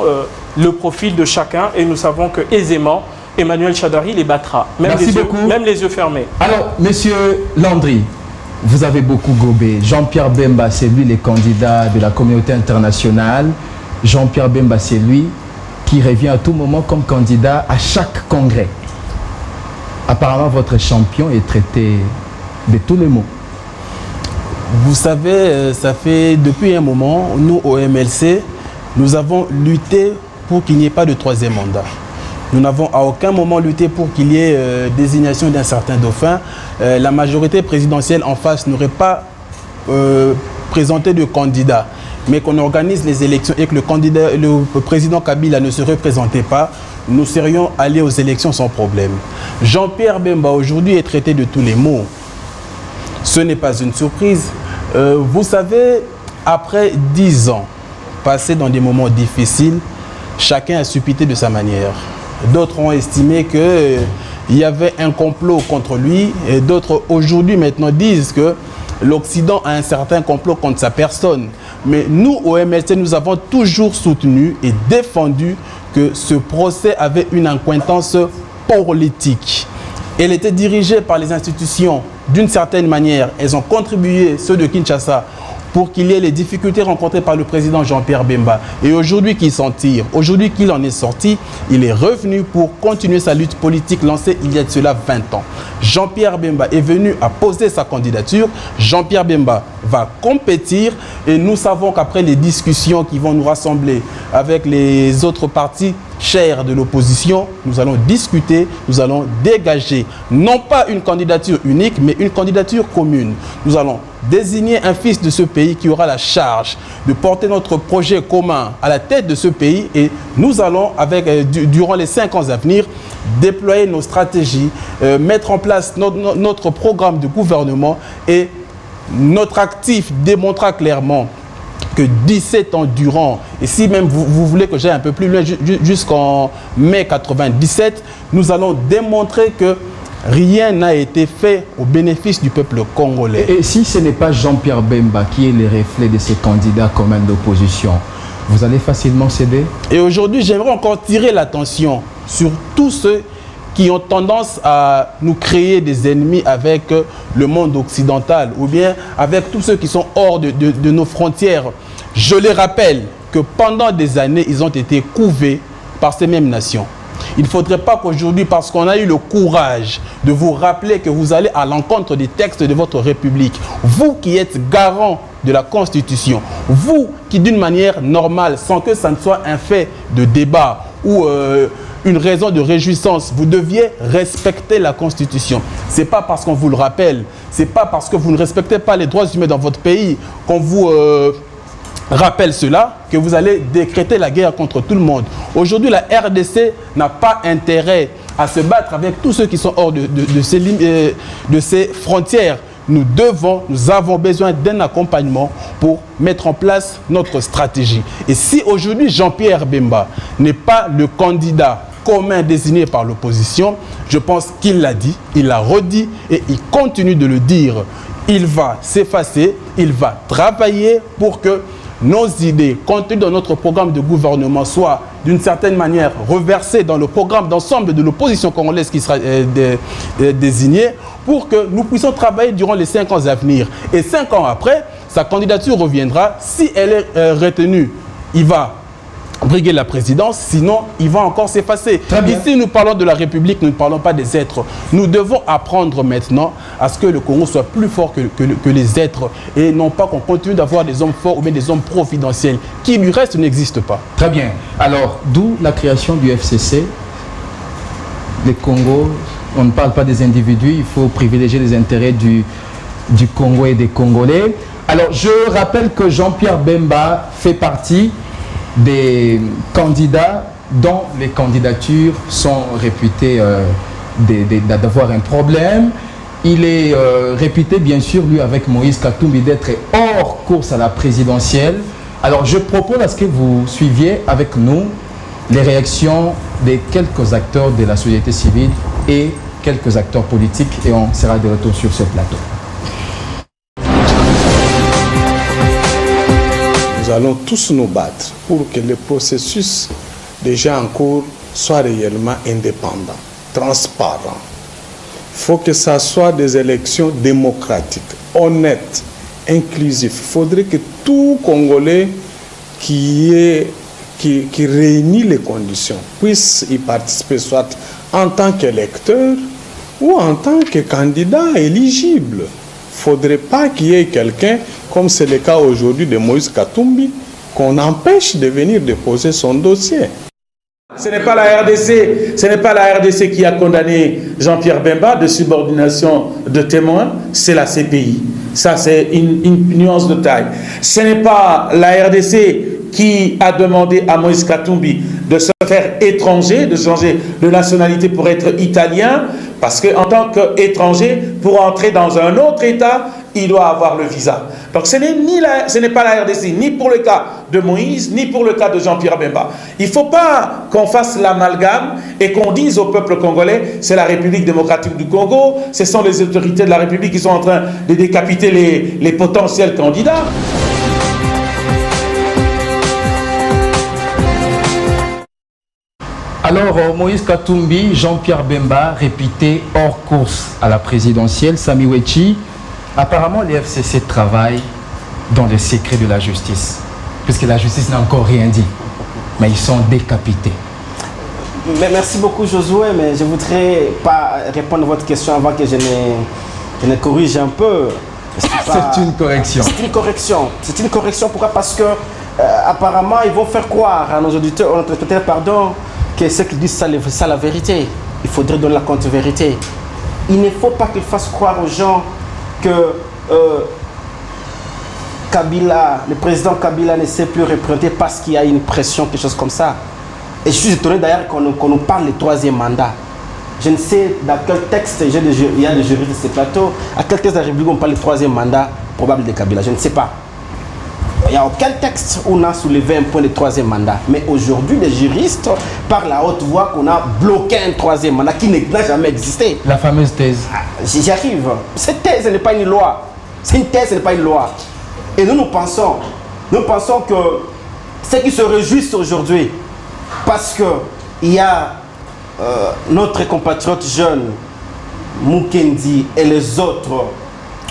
le profil de chacun et nous savons que aisément, Emmanuel Shadary les battra, même les yeux fermés. Alors, Monsieur Landry, vous avez beaucoup gobé. Jean-Pierre Bemba, c'est lui le candidat de la communauté internationale. Jean-Pierre Bemba, c'est lui qui revient à tout moment comme candidat à chaque congrès. Apparemment, votre champion est traité de tous les mots. Vous savez, ça fait depuis un moment, nous au MLC, nous avons lutté pour qu'il n'y ait pas de 3e mandat. Nous n'avons à aucun moment lutté pour qu'il y ait désignation d'un certain dauphin. La majorité présidentielle en face n'aurait pas présenté de candidat, mais qu'on organise les élections et que le président Kabila ne se représentait pas, nous serions allés aux élections sans problème. Jean-Pierre Bemba aujourd'hui est traité de tous les mots. Ce n'est pas une surprise. Vous savez, après 10 ans passés dans des moments difficiles, chacun a suppité de sa manière. D'autres ont estimé qu'il y avait un complot contre lui et d'autres aujourd'hui maintenant disent que l'Occident a un certain complot contre sa personne. Mais nous, au MLC, nous avons toujours soutenu et défendu que ce procès avait une accointance politique. Elle était dirigée par les institutions d'une certaine manière. Elles ont contribué, ceux de Kinshasa, pour qu'il y ait les difficultés rencontrées par le président Jean-Pierre Bemba. Et aujourd'hui qu'il s'en tire, aujourd'hui qu'il en est sorti, il est revenu pour continuer sa lutte politique lancée il y a de cela 20 ans. Jean-Pierre Bemba est venu à poser sa candidature. Jean-Pierre Bemba va compétir et nous savons qu'après les discussions qui vont nous rassembler avec les autres partis chers de l'opposition, nous allons discuter, nous allons dégager non pas une candidature unique, mais une candidature commune. Nous allons désigner un fils de ce pays qui aura la charge de porter notre projet commun à la tête de ce pays et nous allons, durant les 5 ans à venir, déployer nos stratégies, mettre en place notre programme de gouvernement et notre actif démontrera clairement que 17 ans durant, et si même vous voulez que j'aille un peu plus loin, jusqu'en mai 97, nous allons démontrer que rien n'a été fait au bénéfice du peuple congolais. Et si ce n'est pas Jean-Pierre Bemba qui est le reflet de ces candidats communs d'opposition, vous allez facilement céder? Et aujourd'hui, j'aimerais encore tirer l'attention sur tous ceux qui ont tendance à nous créer des ennemis avec le monde occidental ou bien avec tous ceux qui sont hors de nos frontières. Je les rappelle que pendant des années, ils ont été couvés par ces mêmes nations. Il ne faudrait pas qu'aujourd'hui, parce qu'on a eu le courage de vous rappeler que vous allez à l'encontre des textes de votre République, vous qui êtes garant de la Constitution, vous qui d'une manière normale, sans que ça ne soit un fait de débat ou une raison de réjouissance, vous deviez respecter la Constitution. Ce n'est pas parce qu'on vous le rappelle, ce n'est pas parce que vous ne respectez pas les droits humains dans votre pays qu'on vous rappelle cela, que vous allez décréter la guerre contre tout le monde. Aujourd'hui, la RDC n'a pas intérêt à se battre avec tous ceux qui sont hors de ces frontières. Nous avons besoin d'un accompagnement pour mettre en place notre stratégie. Et si aujourd'hui Jean-Pierre Bemba n'est pas le candidat commun désigné par l'opposition, je pense qu'il l'a dit, il l'a redit et il continue de le dire. Il va s'effacer, il va travailler pour que nos idées, compte tenu de notre programme de gouvernement, soient d'une certaine manière reversées dans le programme d'ensemble de l'opposition congolaise qui sera désignée, pour que nous puissions travailler durant les 5 ans à venir. Et 5 ans après, sa candidature reviendra. Si elle est retenue, il va briguer la présidence, sinon il va encore s'effacer. Ici, nous parlons de la République, nous ne parlons pas des êtres. Nous devons apprendre maintenant à ce que le Congo soit plus fort que les êtres et non pas qu'on continue d'avoir des hommes forts ou bien des hommes providentiels qui, du reste, n'existent pas. Très bien. Alors, d'où la création du FCC. Le Congo, on ne parle pas des individus, il faut privilégier les intérêts du Congo et des Congolais. Alors, je rappelle que Jean-Pierre Bemba fait partie des candidats dont les candidatures sont réputées d'avoir un problème. Il est réputé, bien sûr, lui, avec Moïse Katumbi, d'être hors course à la présidentielle. Alors, je propose à ce que vous suiviez avec nous les réactions de quelques acteurs de la société civile et quelques acteurs politiques, et on sera de retour sur ce plateau. Nous allons tous nous battre pour que le processus déjà en cours soit réellement indépendant, transparent. Il faut que ça soit des élections démocratiques, honnêtes, inclusives. Il faudrait que tout Congolais qui réunit les conditions puisse y participer, soit en tant qu'électeur ou en tant que candidat éligible. Il ne faudrait pas qu'il y ait quelqu'un, comme c'est le cas aujourd'hui de Moïse Katumbi, qu'on empêche de venir déposer son dossier. Ce n'est pas la RDC qui a condamné Jean-Pierre Bemba de subordination de témoin, c'est la CPI. Ça, c'est une nuance de taille. Ce n'est pas la RDC qui a demandé à Moïse Katumbi de se faire étranger, de changer de nationalité pour être italien, parce qu'en tant qu'étranger, pour entrer dans un autre État, il doit avoir le visa. Donc ce n'est pas la RDC, ni pour le cas de Moïse, ni pour le cas de Jean-Pierre Bemba. Il ne faut pas qu'on fasse l'amalgame et qu'on dise au peuple congolais, c'est la République démocratique du Congo, ce sont les autorités de la République qui sont en train de décapiter les potentiels candidats. Alors, Moïse Katumbi, Jean-Pierre Bemba, réputé hors course à la présidentielle, Sami Wechi, apparemment les FCC travaillent dans les secrets de la justice, puisque la justice n'a encore rien dit, mais ils sont décapités. Mais merci beaucoup Josué, mais je ne voudrais pas répondre à votre question avant que je ne corrige un peu. C'est une correction. C'est une correction. C'est une correction, pourquoi? Parce que apparemment ils vont faire croire à nos auditeurs, à notre spectateur, pardon, que ce qu'ils disent, c'est la vérité. Il faudrait donner la contre-vérité. Il ne faut pas qu'ils fassent croire aux gens que Kabila, le président Kabila ne sait plus représenter parce qu'il y a une pression, quelque chose comme ça. Et je suis étonné d'ailleurs qu'on nous parle du troisième mandat. Je ne sais dans quel texte, il y a des juristes de ce plateau, à quel texte de la République on parle du troisième mandat probable de Kabila. Je ne sais pas. Il n'y a aucun texte où on a soulevé un point de troisième mandat. Mais aujourd'hui, les juristes parlent à haute voix qu'on a bloqué un troisième mandat qui n'a jamais existé. La fameuse thèse. J'y arrive. Cette thèse n'est pas une loi. C'est une thèse, ce n'est pas une loi. Et nous pensons que ceux qui se réjouissent aujourd'hui, parce qu'il y a notre compatriote jeune, Mukendi, et les autres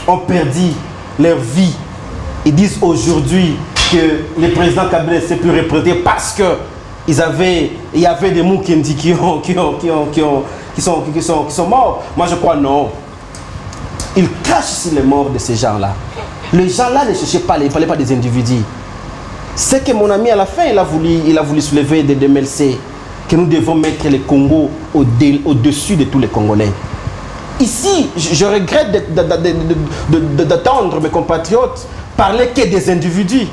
ont perdu leur vie. Ils disent aujourd'hui que le président Kabila ne s'est plus représenter parce qu'il y avait des Mukendi qui sont morts. Moi je crois non. Ils crachent sur les morts de ces gens-là. Les gens-là ne cherchaient pas, il ne fallait pas des individus. C'est que mon ami à la fin, il a voulu soulever des MLC, que nous devons mettre le Congo au-dessus de tous les Congolais. Ici, je regrette d'attendre mes compatriotes parler que des individus.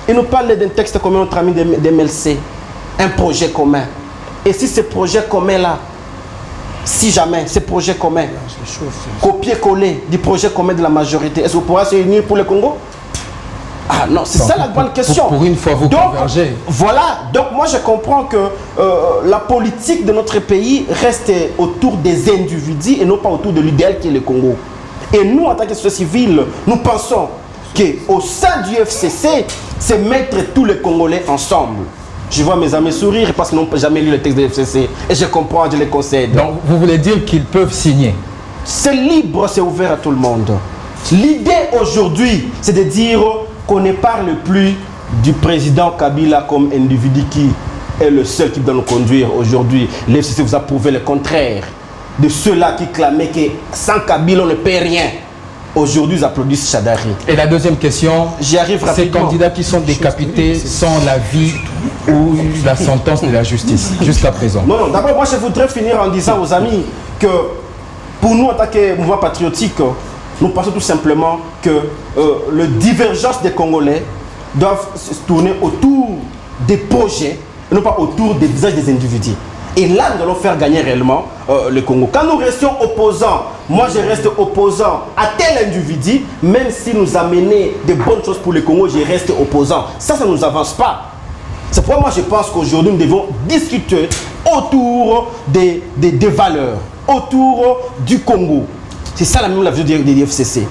Ils nous parlent d'un texte commun entre amis des MLC, un projet commun. Et si ce projet commun-là, si jamais ce projet commun, copier-coller du projet commun de la majorité, est-ce qu'on pourra se réunir pour le Congo? Ah non, c'est ça la bonne question. Pour une fois, vous convergez. Voilà, donc moi je comprends que la politique de notre pays reste autour des individus et non pas autour de l'idéal qui est le Congo. Et nous, en tant que société civile, nous pensons qu'au sein du FCC, c'est mettre tous les Congolais ensemble. Je vois mes amis sourire parce qu'ils n'ont jamais lu le texte de FCC et je comprends, je les concède. Donc vous voulez dire qu'ils peuvent signer? C'est libre, c'est ouvert à tout le monde. L'idée aujourd'hui, c'est de dire qu'on ne parle plus du président Kabila comme individu qui est le seul qui doit nous conduire aujourd'hui. L'FCC vous a prouvé le contraire. De ceux-là qui clamaient que sans Kabila on ne paie rien. Aujourd'hui, ils applaudissent Chadari. Et la deuxième question, j'y arrive rapidement. Ces candidats qui sont décapités sans l'avis ou la sentence de la justice, jusqu'à présent. Non, d'abord, moi je voudrais finir en disant aux amis que pour nous, en tant que mouvement patriotique, nous pensons tout simplement que la divergence des Congolais doivent se tourner autour des projets et non pas autour des visages des individus. Et là, nous allons faire gagner réellement le Congo. Quand nous restions opposants, moi je reste opposant à tel individu, même si nous amenait des bonnes choses pour le Congo, je reste opposant. Ça ne nous avance pas. C'est pourquoi moi je pense qu'aujourd'hui nous devons discuter autour des valeurs, autour du Congo. C'est ça la même la vision des FCC.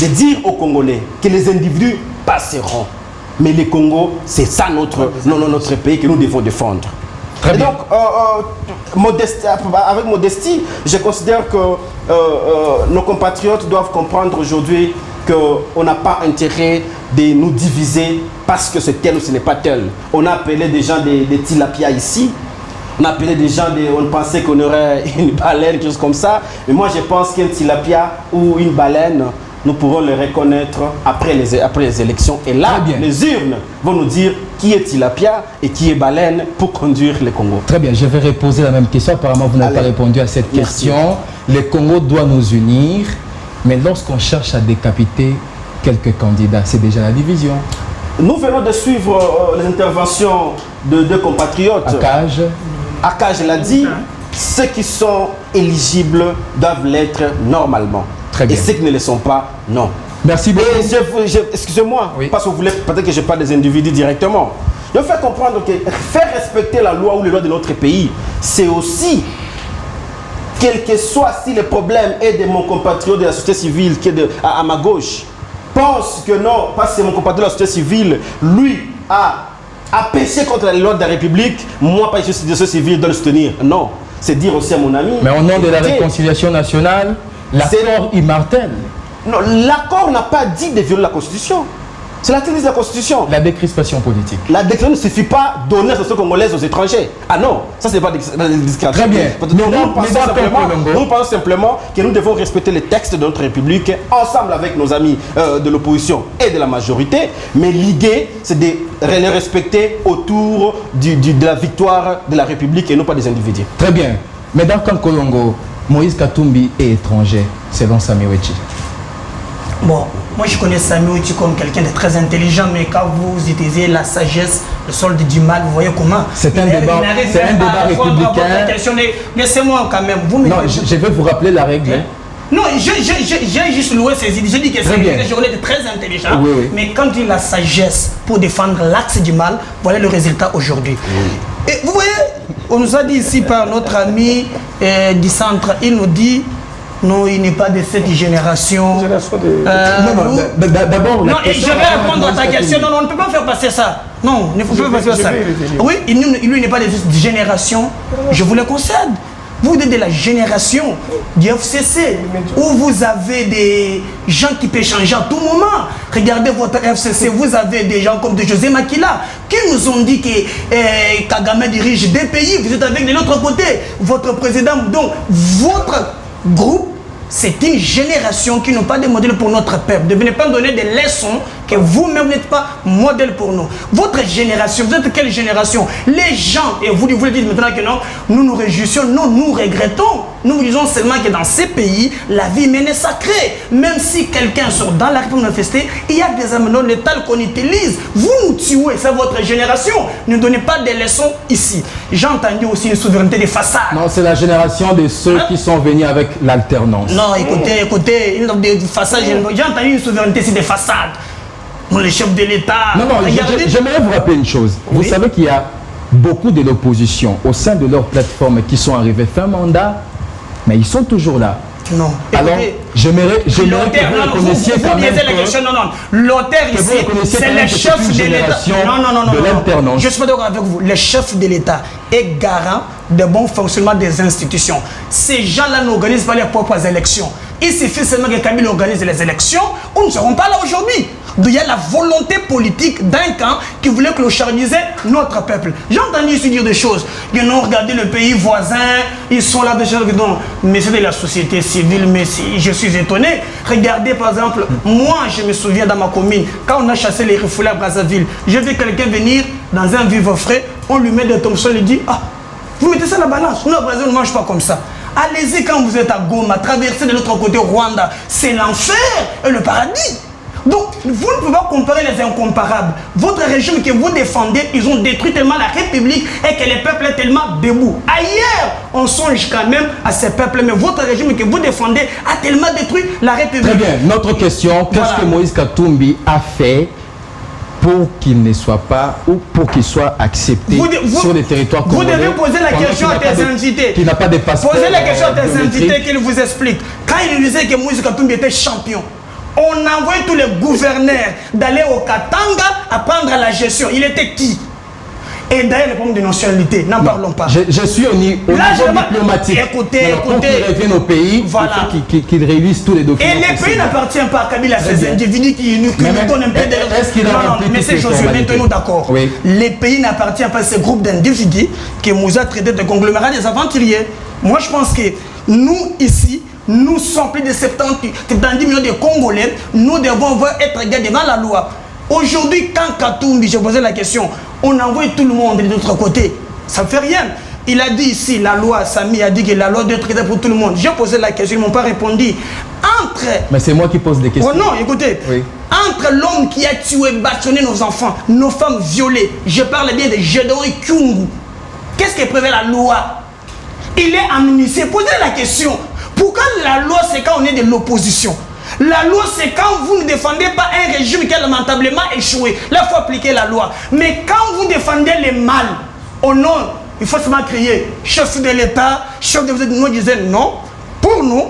De dire aux Congolais que les individus passeront. Mais le Congo, c'est ça notre pays que nous devons défendre. Très bien. Donc, avec modestie, je considère que nos compatriotes doivent comprendre aujourd'hui qu'on n'a pas intérêt de nous diviser parce que c'est tel ou ce n'est pas tel. On a appelé des gens des tilapia ici. On a appelé des gens, on pensait qu'on aurait une baleine, quelque chose comme ça. Mais moi, je pense qu'un tilapia ou une baleine, nous pourrons le reconnaître après les élections. Et là, les urnes vont nous dire qui est tilapia et qui est baleine pour conduire le Congo. Très bien, je vais reposer la même question. Apparemment, vous n'avez pas répondu à cette question. Le Congo doit nous unir, mais lorsqu'on cherche à décapiter quelques candidats, c'est déjà la division. Nous venons de suivre les interventions de deux compatriotes. Akage l'a dit, ceux qui sont éligibles doivent l'être normalement. Très bien. Et ceux qui ne le sont pas, non. Merci beaucoup. Excusez-moi, parce que vous voulez peut-être que je parle des individus directement. Je fais comprendre que faire respecter la loi ou les lois de notre pays, c'est aussi, quel que soit si le problème est de mon compatriote de la société civile qui est à ma gauche, pense que non, parce que c'est mon compatriote de la société civile, lui a péché contre les lois de la République, moi, pas de la société civile, dois le soutenir. Non, c'est dire aussi à mon ami. Mais au nom de la réconciliation nationale, l'accord immortel. Non, l'accord n'a pas dit de violer la Constitution. C'est la tenue de la Constitution. La décrispation politique. La décrispation ne suffit pas à donner la société congolaise aux étrangers. Ah non, ça c'est pas la discrimination. Très bien. Nous pensons simplement que nous devons respecter les textes de notre République ensemble avec nos amis de l'opposition et de la majorité. Mais l'idée, c'est de les respecter autour de la victoire de la République et non pas des individus. Très bien. Mais dans le Colongo, Moïse Katumbi est étranger, selon Sami Wechi. Bon, moi je connais Sami Wechi comme quelqu'un de très intelligent, mais quand vous utilisez la sagesse, le solde du mal, vous voyez comment. C'est un débat républicain. Laissez-moi quand même. Non, je vais vous rappeler la règle. Hein? Non, j'ai juste loué ses idées. Je dis que c'est un journaliste très intelligent, oui. Mais quand il a la sagesse pour défendre l'axe du mal, voilà le résultat aujourd'hui. Oui. Et vous voyez, on nous a dit ici par notre ami du centre, il nous dit. Non, il n'est pas de cette génération. D'abord, non, et je vais répondre à ta question. Non, on ne peut pas faire passer ça. Non, il ne faut pas passer ça. Oui, lui n'est pas de cette génération. Je vous le concède. Vous êtes de la génération du FCC, où vous avez des gens qui peuvent changer à tout moment. Regardez votre FCC, vous avez des gens comme de José Makila, qui nous ont dit que Kagame dirige des pays, vous êtes avec de l'autre côté. Votre président, donc votre groupe, c'est une génération qui n'a pas de modèle pour notre peuple. Ne venez pas donner des leçons que vous-même n'êtes pas modèle pour nous. Votre génération, vous êtes quelle génération? Les gens, et vous le dites maintenant que non, nous nous réjouissons, non, nous regrettons. Nous disons seulement que dans ces pays, la vie humaine est sacrée. Même si quelqu'un sort dans la rue pour manifester, il y a des armes non létales qu'on utilise. Vous nous tuez, c'est votre génération. Ne donnez pas des leçons ici. J'ai entendu aussi une souveraineté des façades. Non, c'est la génération de ceux qui sont venus avec l'alternance. Non, écoutez, des façades, j'ai entendu une souveraineté, c'est des façades. Les chefs de l'État. Non, j'aimerais vous rappeler une chose. Oui. Vous savez qu'il y a beaucoup de l'opposition au sein de leur plateforme qui sont arrivés fin mandat, mais ils sont toujours là. Non. Alors, j'aimerais que vous reconnaissiez quand même l'auteur ici, c'est le chef de l'État. Non. De l'alternance. Je suis pas d'accord avec vous. Le chef de l'État est garant de bon fonctionnement des institutions. Ces gens-là n'organisent pas leurs propres élections. Il suffit seulement que Kabila organise les élections, on ne seront pas là aujourd'hui. Il y a la volonté politique d'un camp qui voulait clochardiser notre peuple. J'ai entendu ici dire des choses. Ils ont regardé le pays voisin, ils sont là, des choses. Non, mais c'est de la société civile, mais je suis étonné. Regardez par exemple, moi je me souviens dans ma commune, quand on a chassé les refoulés à Brazzaville, j'ai vu quelqu'un venir dans un vivre frais, on lui met des Thompson, il dit, ah, vous mettez ça à la balance. Nous, au Brésil, on ne mange pas comme ça. Allez-y quand vous êtes à Goma, traversez de l'autre côté Rwanda. C'est l'enfer et le paradis. Donc, vous ne pouvez pas comparer les incomparables. Votre régime que vous défendez, ils ont détruit tellement la République et que le peuple est tellement debout. Ailleurs, on songe quand même à ces peuples, mais votre régime que vous défendez a tellement détruit la République. Très bien. Notre question, qu'est-ce que Moïse Katumbi a fait pour qu'il ne soit pas ou pour qu'il soit accepté sur les territoires congolais? Vous devez poser la question à tes invités. Qui n'a pas de passeport. Posez la question à tes invités qu'ils vous expliquent. Quand il disait que Moïse Katumbi était champion, on envoyait tous les gouverneurs d'aller au Katanga à prendre la gestion. Il était qui? Et d'ailleurs, le problème de nationalité, n'en parlons pas. Je suis au niveau diplomatique. Écoutez. Pour qu'ils reviennent au pays, voilà. Il faut qu'ils réunissent tous les documents. Et les pays n'appartiennent pas à Kabila, ces individus qui nous donnent un peu de... Est-ce qu'il a rempli mais c'est Josué, mettons-nous d'accord. Oui. Les pays n'appartiennent pas à ces groupes d'individus qui nous ont traités de conglomérats des aventuriers. Moi, je pense que nous, ici, nous sommes plus de 70 millions de Congolais. Nous devons être égaux devant la loi. Aujourd'hui, quand Katumbi, j'ai posé la question, on envoie tout le monde de l'autre côté. Ça ne fait rien. Il a dit ici, la loi, Sami a dit que la loi doit être pour tout le monde. J'ai posé la question, ils ne m'ont pas répondu. Mais c'est moi qui pose des questions. Oh non, écoutez. Oui. Entre l'homme qui a tué, bâtonné nos enfants, nos femmes violées, je parle bien de Gédéon et Kyungu. Qu'est-ce que prévoit la loi? Il est anonymisé. Posez la question. Pourquoi la loi, c'est quand on est de l'opposition? La loi, c'est quand vous ne défendez pas un régime qui a lamentablement échoué. Là, il faut appliquer la loi. Mais quand vous défendez les mal, au nom, il faut seulement crier chef de l'État, chef de l'État, nous disons non. Pour nous,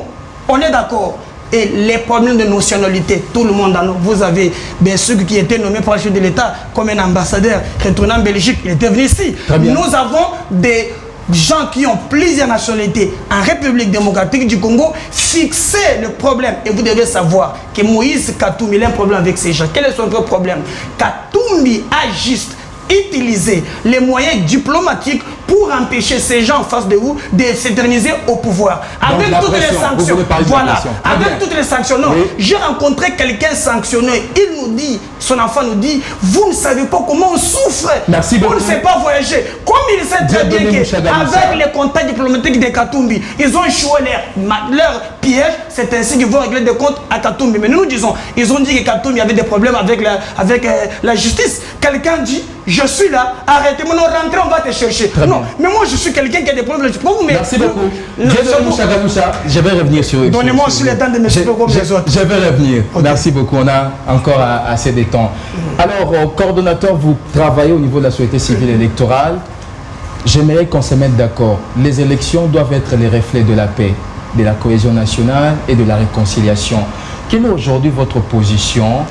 on est d'accord. Et les problèmes de nationalité, tout le monde en a. Vous avez bien ceux qui étaient nommés par le chef de l'État comme un ambassadeur retourné en Belgique, il était venu ici. Nous avons des gens qui ont plusieurs nationalités en République démocratique du Congo. Fixez le problème. Et vous devez savoir que Moïse Katumbi a un problème avec ces gens. Quel est son vrai problème? Katumbi a juste utilisé les moyens diplomatiques pour empêcher ces gens en face de vous de s'éterniser au pouvoir. Avec toutes les sanctions. Voilà. Avec toutes les sanctions. Non. Oui. J'ai rencontré quelqu'un sanctionné. Il nous dit, son enfant nous dit, vous ne savez pas comment on souffre. Merci beaucoup. On ne sait pas voyager. Comme il sait très bien qu'avec les contacts diplomatiques de Katumbi, ils ont échoué leur piège. C'est ainsi qu'ils vont régler des comptes à Katumbi. Mais nous disons, ils ont dit que Katumbi avait des problèmes avec la justice. Quelqu'un dit, je suis là, arrêtez-moi, non, rentrez, on va te chercher. Non, mais moi je suis quelqu'un qui a des problèmes. Merci beaucoup. Je vais revenir sur... Donnez-moi aussi le temps de m'expliquer comme les autres. Je vais revenir. Okay. Merci beaucoup. On a encore assez de temps. Alors, coordonnateur, vous travaillez au niveau de la société civile électorale. J'aimerais qu'on se mette d'accord. Les élections doivent être les reflets de la paix, de la cohésion nationale et de la réconciliation. Quelle est aujourd'hui votre position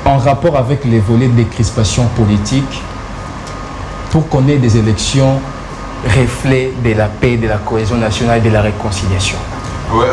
en rapport avec les volets de décrispation politique pour qu'on ait des élections reflets de la paix, de la cohésion nationale et de la réconciliation? Ouais,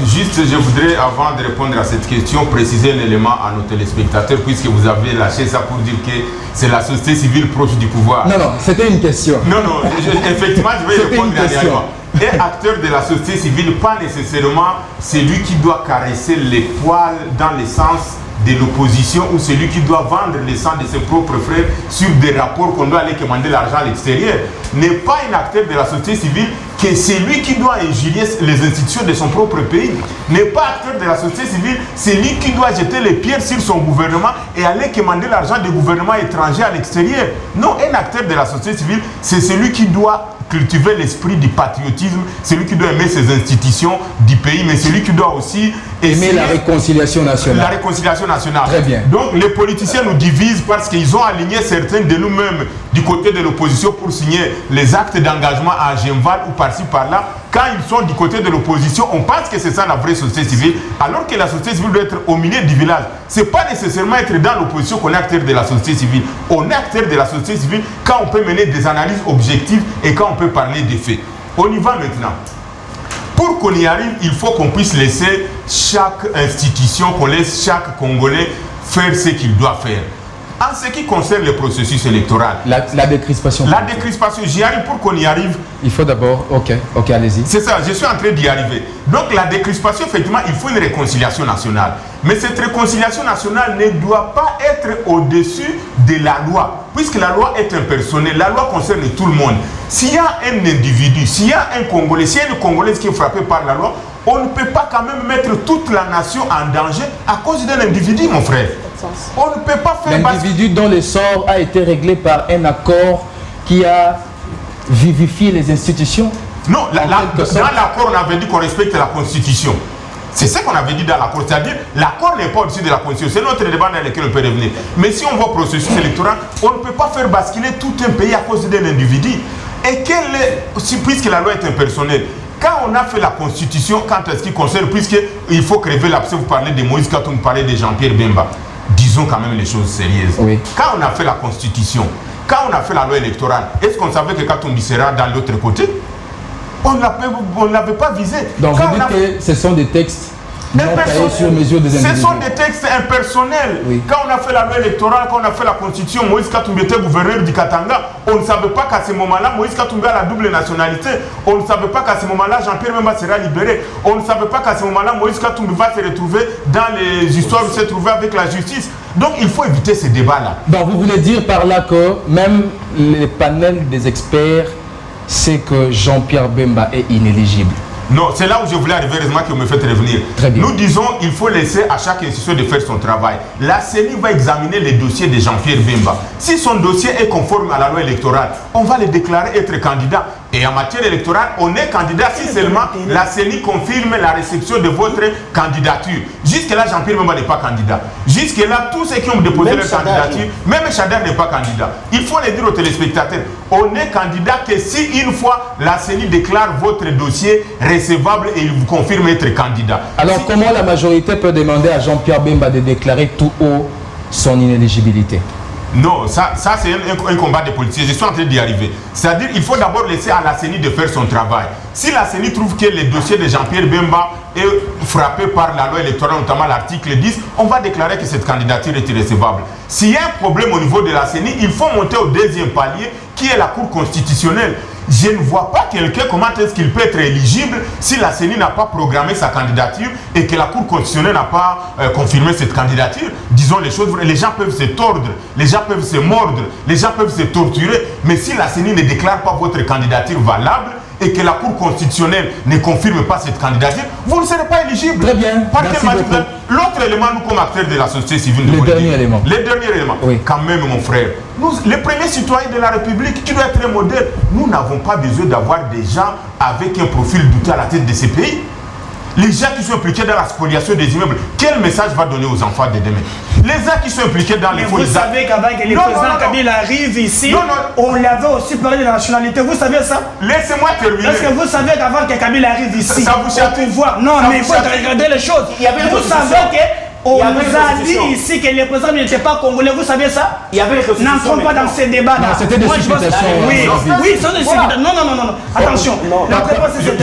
juste, je voudrais, avant de répondre à cette question, préciser un élément à nos téléspectateurs, puisque vous avez lâché ça pour dire que c'est la société civile proche du pouvoir. Non, non, c'était une question. Non, non, effectivement, je vais répondre dernièrement. Un acteur de la société civile, pas nécessairement celui qui doit caresser les poils dans le sens de l'opposition ou celui qui doit vendre le sang de ses propres frères sur des rapports qu'on doit aller commander l'argent à l'extérieur. N'est pas un acteur de la société civile que celui qui doit injurier les institutions de son propre pays. N'est pas acteur de la société civile celui qui doit jeter les pierres sur son gouvernement et aller commander l'argent des gouvernements étrangers à l'extérieur. Non, un acteur de la société civile, c'est celui qui doit cultiver l'esprit du patriotisme, celui qui doit aimer ses institutions du pays, mais celui qui doit aussi aimer la réconciliation nationale. La réconciliation nationale. Très bien. Donc les politiciens nous divisent parce qu'ils ont aligné certains de nous-mêmes du côté de l'opposition pour signer les actes d'engagement à Genval ou par-ci par-là. Quand ils sont du côté de l'opposition, on pense que c'est ça la vraie société civile, alors que la société civile doit être au milieu du village. Ce n'est pas nécessairement être dans l'opposition qu'on est acteur de la société civile. On est acteur de la société civile quand on peut mener des analyses objectives et quand on peut parler des faits. On y va maintenant. Pour qu'on y arrive, il faut qu'on puisse laisser chaque institution, qu'on laisse chaque Congolais faire ce qu'il doit faire. En ce qui concerne le processus électoral, la décrispation. La décrispation, j'y arrive pour qu'on y arrive. Il faut d'abord, ok, allez-y. C'est ça, je suis en train d'y arriver. Donc la décrispation, effectivement, il faut une réconciliation nationale. Mais cette réconciliation nationale ne doit pas être au-dessus de la loi, puisque la loi est impersonnelle, la loi concerne tout le monde. S'il y a un individu, s'il y a un Congolais, s'il y a une Congolaise qui est frappée par la loi, on ne peut pas quand même mettre toute la nation en danger à cause d'un individu, mon frère. On ne peut pas faire... L'individu dont le sort a été réglé par un accord qui a vivifié les institutions. Non, dans l'accord, on avait dit qu'on respecte la Constitution. C'est ce qu'on avait dit dans l'accord. C'est-à-dire, l'accord n'est pas au-dessus de la Constitution. C'est notre débat dans lequel on peut revenir. Mais si on voit le processus électoral, on ne peut pas faire basculer tout un pays à cause d'un individu. Et puisque la loi est impersonnelle, quand on a fait la Constitution, quand est-ce qui concerne, puisqu'il faut crever l'abcès, vous parlez de Moïse, quand on parlait de Jean-Pierre Bemba, disons quand même les choses sérieuses. Oui. Quand on a fait la Constitution, quand on a fait la loi électorale, est-ce qu'on savait que Katumbi sera dans l'autre côté? On ne l'avait pas visé. Donc vous dites que ce sont des textes non taillés sur mesure des individus. Ce sont des textes impersonnels. Oui. Quand on a fait la loi électorale, quand on a fait la Constitution, Moïse Katumbi était gouverneur du Katanga. On ne savait pas qu'à ce moment-là, Moïse Katumbi a la double nationalité. On ne savait pas qu'à ce moment-là, Jean-Pierre Bemba sera libéré. On ne savait pas qu'à ce moment-là, Moïse Katumbi va se retrouver dans les histoires où il s'est trouvé avec la justice. Donc il faut éviter ces débats-là. Donc vous voulez dire par là que même les panels des experts, c'est que Jean-Pierre Bemba est inéligible? Non, c'est là où je voulais arriver, heureusement que vous me faites revenir. Nous disons qu'il faut laisser à chaque institution de faire son travail. La CENI va examiner les dossiers de Jean-Pierre Bemba. Si son dossier est conforme à la loi électorale, on va le déclarer être candidat. Et en matière électorale, on est candidat si seulement la CENI confirme la réception de votre candidature. Jusque-là, Jean-Pierre Bemba n'est pas candidat. Jusque-là, tous ceux qui ont déposé leur candidature, même Chadar n'est pas candidat. Il faut le dire aux téléspectateurs, on est candidat que si une fois la CENI déclare votre dossier recevable et il vous confirme être candidat. Alors comment la majorité peut demander à Jean-Pierre Bemba de déclarer tout haut son inéligibilité? Non, ça c'est un combat des politiciens. Je suis en train d'y arriver. C'est-à-dire qu'il faut d'abord laisser à la CENI de faire son travail. Si la CENI trouve que le dossier de Jean-Pierre Bemba est frappé par la loi électorale, notamment l'article 10, on va déclarer que cette candidature est irrecevable. S'il y a un problème au niveau de la CENI, il faut monter au deuxième palier, qui est la Cour constitutionnelle. Je ne vois pas quelqu'un, comment est-ce qu'il peut être éligible si la CENI n'a pas programmé sa candidature et que la Cour constitutionnelle n'a pas confirmé cette candidature. Disons les choses vraies, les gens peuvent se tordre, les gens peuvent se mordre, les gens peuvent se torturer, mais si la CENI ne déclare pas votre candidature valable et que la Cour constitutionnelle ne confirme pas cette candidature, vous ne serez pas éligible. Très bien. L'autre élément, nous comme acteurs de la société civile, le dernier élément. Oui. Quand même, mon frère, nous, les premiers citoyens de la République, qui doit être un modèle, nous n'avons pas besoin d'avoir des gens avec un profil douteux à la tête de ces pays. Les gens qui sont impliqués dans la spoliation des immeubles, quel message va donner aux enfants de demain? Les gens qui sont impliqués dans les faux... Vous savez qu'avant que le président Kabila arrive ici, on l'avait aussi parlé de la nationalité. Vous savez ça? Laissez-moi terminer. Est-ce que vous savez qu'avant que Kabila arrive ici, ça vous au pouvoir... Non, mais il faut regarder les choses. Vous savez que... On nous a dit ici que les présidents n'étaient pas congolais, vous savez ça? N'entrons pas dans ces débats-là. Non, c'était des supputations. Oui, c'est des supputations. Non. Attention. La réponse est cette.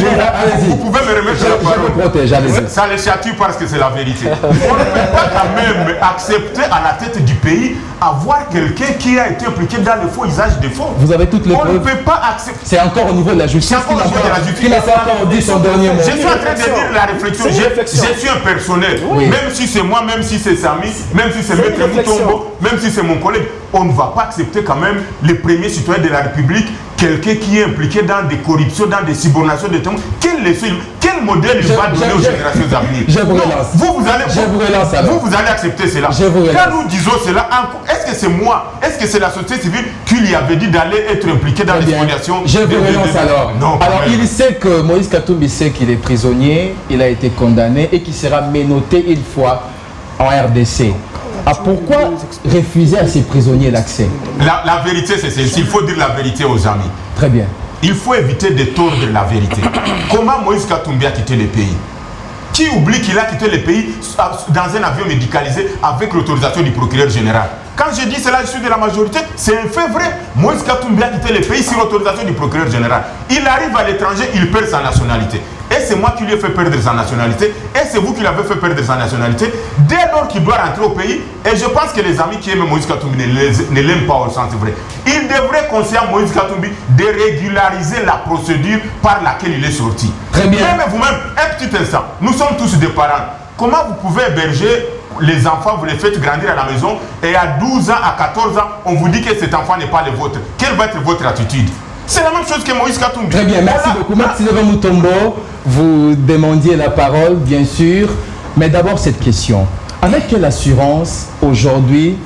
Vous pouvez me remettre la parole. Ça les chatue parce que c'est la vérité. On ne peut pas quand même accepter à la tête du pays avoir quelqu'un qui a été impliqué dans le faux usage des fonds. Vous avez toutes les preuves. On ne peut pas accepter. C'est encore au niveau de la justice. C'est encore au niveau de la justice. Qui n'a pas encore dit son dernier mot. Je suis en train de dire la réflexion. Je suis un personnel. Même si c'est moi, même si c'est Samy, même si c'est Maître Moutombo, même si c'est mon collègue, on ne va pas accepter quand même les premiers citoyens de la République, quelqu'un qui est impliqué dans des corruptions, dans des subornations de témoins. Quel modèle il va donner aux générations à venir? Je vous relance. Vous allez accepter cela. Quand nous disons cela, est-ce que c'est moi, est-ce que c'est la société civile qui lui avait dit d'aller être impliqué dans les spoliations? Je vous relance alors. Non, alors il sait que Moïse Katumbi sait qu'il est prisonnier, il a été condamné et qu'il sera menotté une fois en RDC. Pourquoi refuser à ces prisonniers l'accès? La vérité, c'est celle-ci. Il faut dire la vérité aux amis. Très bien. Il faut éviter de tordre la vérité. Comment Moïse Katumbi a quitté le pays? Qui oublie qu'il a quitté le pays dans un avion médicalisé avec l'autorisation du procureur général? Quand je dis cela, je suis de la majorité, c'est un fait vrai. Moïse Katumbi a quitté le pays sur l'autorisation du procureur général. Il arrive à l'étranger, il perd sa nationalité. Et c'est moi qui lui ai fait perdre sa nationalité. Et c'est vous qui l'avez fait perdre sa nationalité. Dès lors qu'il doit rentrer au pays, et je pense que les amis qui aiment Moïse Katumbi ne l'aiment pas au sens vrai. Il devrait conseiller à Moïse Katumbi de régulariser la procédure par laquelle il est sorti. Très bien. Même vous-même, un petit instant, nous sommes tous des parents. Comment vous pouvez héberger les enfants, vous les faites grandir à la maison et à 12 ans, à 14 ans, on vous dit que cet enfant n'est pas le vôtre? Quelle va être votre attitude? C'est la même chose que Moïse Katumbi. Très bien, merci beaucoup. Merci Sylvain Moutombo. Vous demandiez la parole, bien sûr. Mais d'abord, cette question. Avec quelle assurance, aujourd'hui,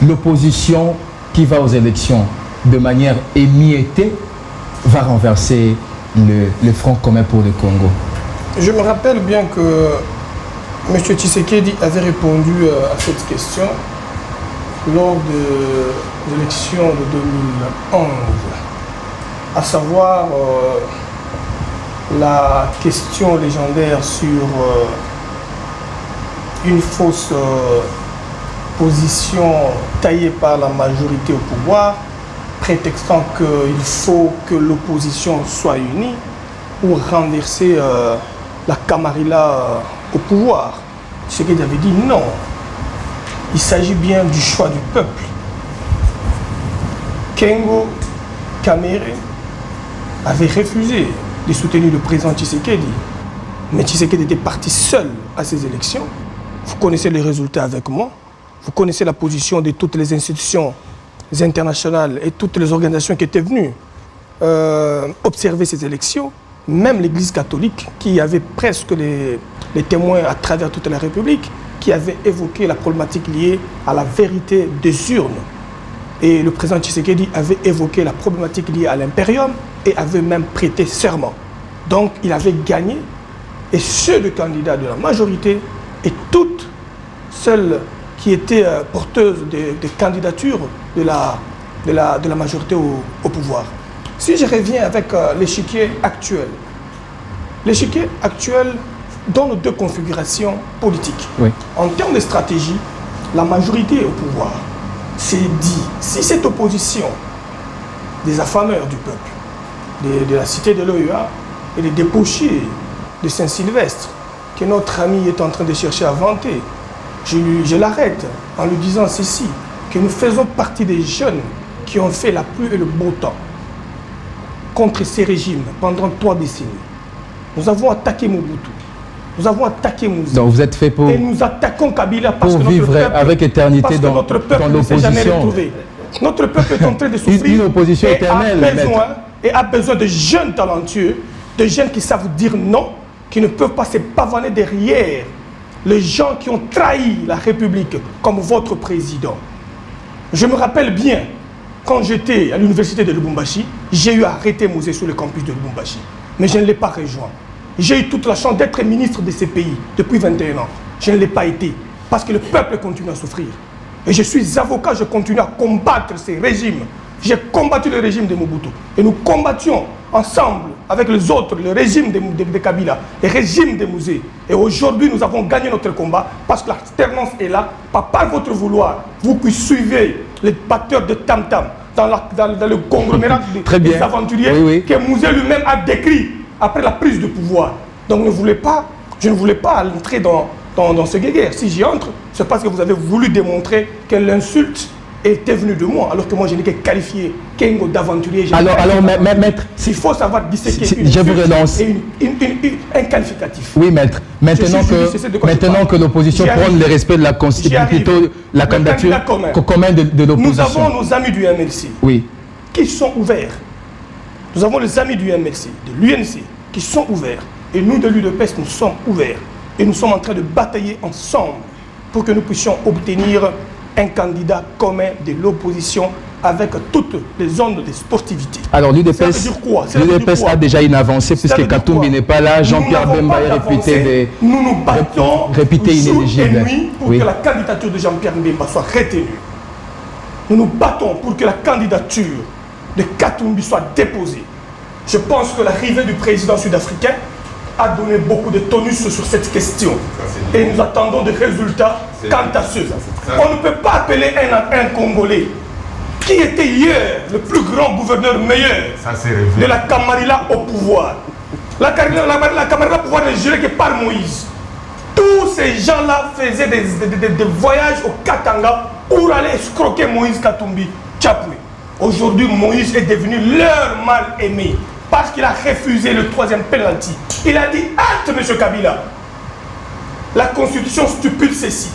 l'opposition qui va aux élections de manière émiettée va renverser le Front commun pour le Congo? Je me rappelle bien que M. Tshisekedi avait répondu à cette question lors des élections de 2011, à savoir la question légendaire sur une fausse position taillée par la majorité au pouvoir, prétextant qu'il faut que l'opposition soit unie pour renverser la Camarilla au pouvoir. Tshisekedi avait dit non. Il s'agit bien du choix du peuple. Kengo Kamere avait refusé de soutenir le président Tshisekedi. Mais Tshisekedi était parti seul à ces élections. Vous connaissez les résultats avec moi. Vous connaissez la position de toutes les institutions internationales et toutes les organisations qui étaient venues observer ces élections. Même l'Église catholique, qui avait presque les témoins à travers toute la République, qui avait évoqué la problématique liée à la vérité des urnes. Et le président Tshisekedi avait évoqué la problématique liée à l'impérium et avait même prêté serment. Donc il avait gagné et ceux de candidats de la majorité et toutes celles qui étaient porteuses des candidatures de la majorité au pouvoir. Si je reviens avec l'échiquier actuel donne deux configurations politiques. Oui. En termes de stratégie, la majorité au pouvoir s'est dit, si cette opposition des affameurs du peuple, de la cité de l'OEA et des débauchés de Saint-Sylvestre, que notre ami est en train de chercher à vanter, je l'arrête en lui disant ceci, que nous faisons partie des jeunes qui ont fait la pluie et le beau temps contre ces régimes pendant 3 décennies. Nous avons attaqué Mobutu, nous avons attaqué Moussa. Donc vous êtes fait pour... Et nous attaquons Kabila parce pour que vivre notre peuple, avec éternité dans l'opposition. Notre peuple est en train de souffrir. Une opposition éternelle. A besoin de jeunes talentueux, de jeunes qui savent dire non, qui ne peuvent pas se pavaner derrière les gens qui ont trahi la République comme votre président. Je me rappelle bien, quand j'étais à l'université de Lubumbashi, j'ai eu à arrêter Mosé sur le campus de Lubumbashi. Mais je ne l'ai pas rejoint. J'ai eu toute la chance d'être ministre de ces pays depuis 21 ans. Je ne l'ai pas été parce que le peuple continue à souffrir. Et je suis avocat, je continue à combattre ces régimes. J'ai combattu le régime de Mobutu. Et nous combattions ensemble avec les autres, le régime de Kabila, le régime de Mouzé. Et aujourd'hui, nous avons gagné notre combat parce que l'alternance est là, pas par votre vouloir. Vous qui suivez les batteurs de tam-tam dans le conglomérat des aventuriers que Mouzé lui-même a décrit après la prise de pouvoir. Donc je ne voulais pas entrer dans ce guéguerre. Si j'y entre, c'est parce que vous avez voulu démontrer que l'insulte était venue de moi, alors que moi je n'ai que qualifié Kengo d'aventurier. Alors maître, s'il faut savoir disséquer je vous relance. Un qualificatif. Oui, maître. Maintenant que l'opposition prône le respect de la Constitution, plutôt la candidature commune de l'opposition. Nous avons nos amis du MLC qui sont ouverts. Nous avons les amis du MLC, de l'UNC, qui sont ouverts. Et nous, de l'UDPS, nous sommes ouverts. Et nous sommes en train de batailler ensemble pour que nous puissions obtenir un candidat commun de l'opposition avec toutes les ondes de sportivité. Alors l'UDPS a déjà une avancée puisque Katumbi n'est pas là, Jean-Pierre Bemba est réputé nous nous battons inéligible. Et nuit pour que la candidature de Jean-Pierre Bemba soit retenue. Nous nous battons pour que la candidature de Katumbi soit déposée. Je pense que l'arrivée du président sud-africain a donné beaucoup de tonus sur cette question. Et nous attendons des résultats quant à ceux. On ne peut pas appeler un Congolais qui était hier le plus grand gouverneur meilleur de la Camarilla au pouvoir. La Camarilla au pouvoir n'est gérée que par Moïse. Tous ces gens-là faisaient des voyages au Katanga pour aller escroquer Moïse Katumbi Tchapoué. Aujourd'hui, Moïse est devenu leur mal-aimé parce qu'il a refusé le 3e penalty. Il a dit « Halte, M. Kabila !» La Constitution stipule ceci.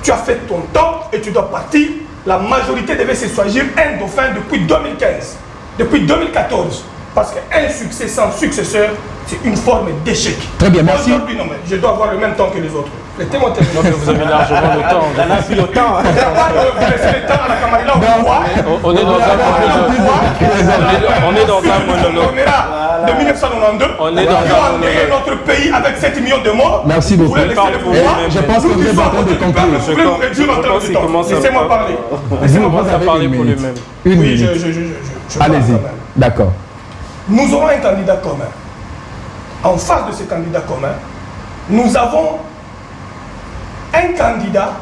Tu as fait ton temps et tu dois partir. La majorité devait se choisir un dauphin depuis 2015, depuis 2014. Parce qu'un succès sans successeur, c'est une forme d'échec. Très bien, merci. Aujourd'hui, non, mais je dois avoir le même temps que les autres. Laissez-moi terminer. Non, mais vous avez largement le temps. On a plus le temps. Il n'y a pas de laisser le temps à la Camarilla au pouvoir. On est dans un monologue. De 1992, on est dans un monologue. Notre pays avec 7 millions de morts. Merci beaucoup. Je pense que vous êtes en train de conclure. Laissez-moi parler. Laissez-moi parler pour lui-même. Une minute. Allez-y. D'accord. Nous aurons un candidat commun. En face de ce candidat commun, nous avons un candidat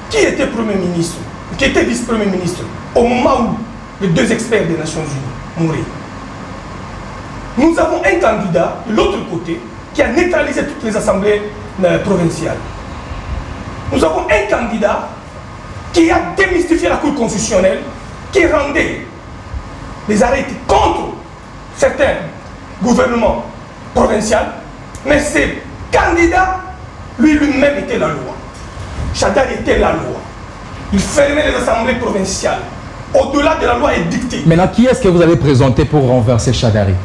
qui était Premier ministre, qui était vice-premier ministre, au moment où les 2 experts des Nations Unies mouraient. Nous avons un candidat de l'autre côté qui a neutralisé toutes les assemblées provinciales. Nous avons un candidat qui a démystifié la Cour constitutionnelle, qui rendait les arrêtés contre certains gouvernements provinciaux, mais ces candidats, lui-même était la loi. Chadar était la loi. Il fermait les assemblées provinciales. Au-delà de la loi édictée. Maintenant, qui est-ce que vous avez présenté pour renverser Chadari?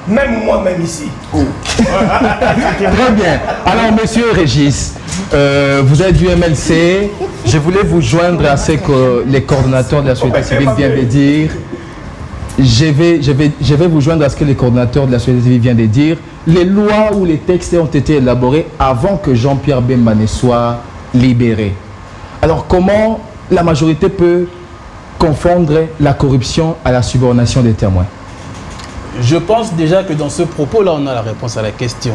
Même moi-même ici. Très bien. Alors, monsieur Régis, vous êtes du MLC. Je voulais vous joindre à ce que les coordonnateurs de la société civile viennent de dire. je vais vous joindre à ce que les coordonnateurs de la société civile viennent de dire. Les lois ou les textes ont été élaborés avant que Jean-Pierre Bemba ne soit libéré. Alors comment la majorité peut confondre la corruption à la subornation des témoins? Je pense déjà que dans ce propos-là, on a la réponse à la question.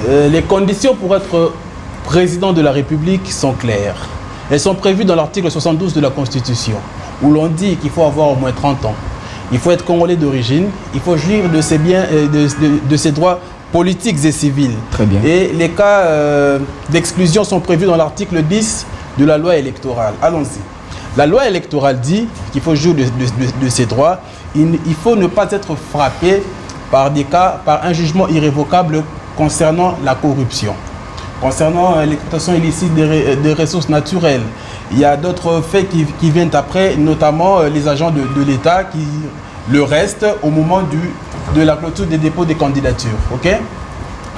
Les conditions pour être président de la République sont claires. Elles sont prévues dans l'article 72 de la Constitution, où l'on dit qu'il faut avoir au moins 30 ans. Il faut être congolais d'origine, il faut jouir de ses biens, de ses droits politiques et civils. Très bien. Et les cas d'exclusion sont prévus dans l'article 10 de la loi électorale. Allons-y. La loi électorale dit qu'il faut jouir de ses droits. Il faut ne pas être frappé par un jugement irrévocable concernant la corruption, concernant l'exploitation illicite des ressources naturelles. Il y a d'autres faits qui viennent après, notamment les agents de l'État qui le restent au moment de la clôture des dépôts des candidatures. Okay?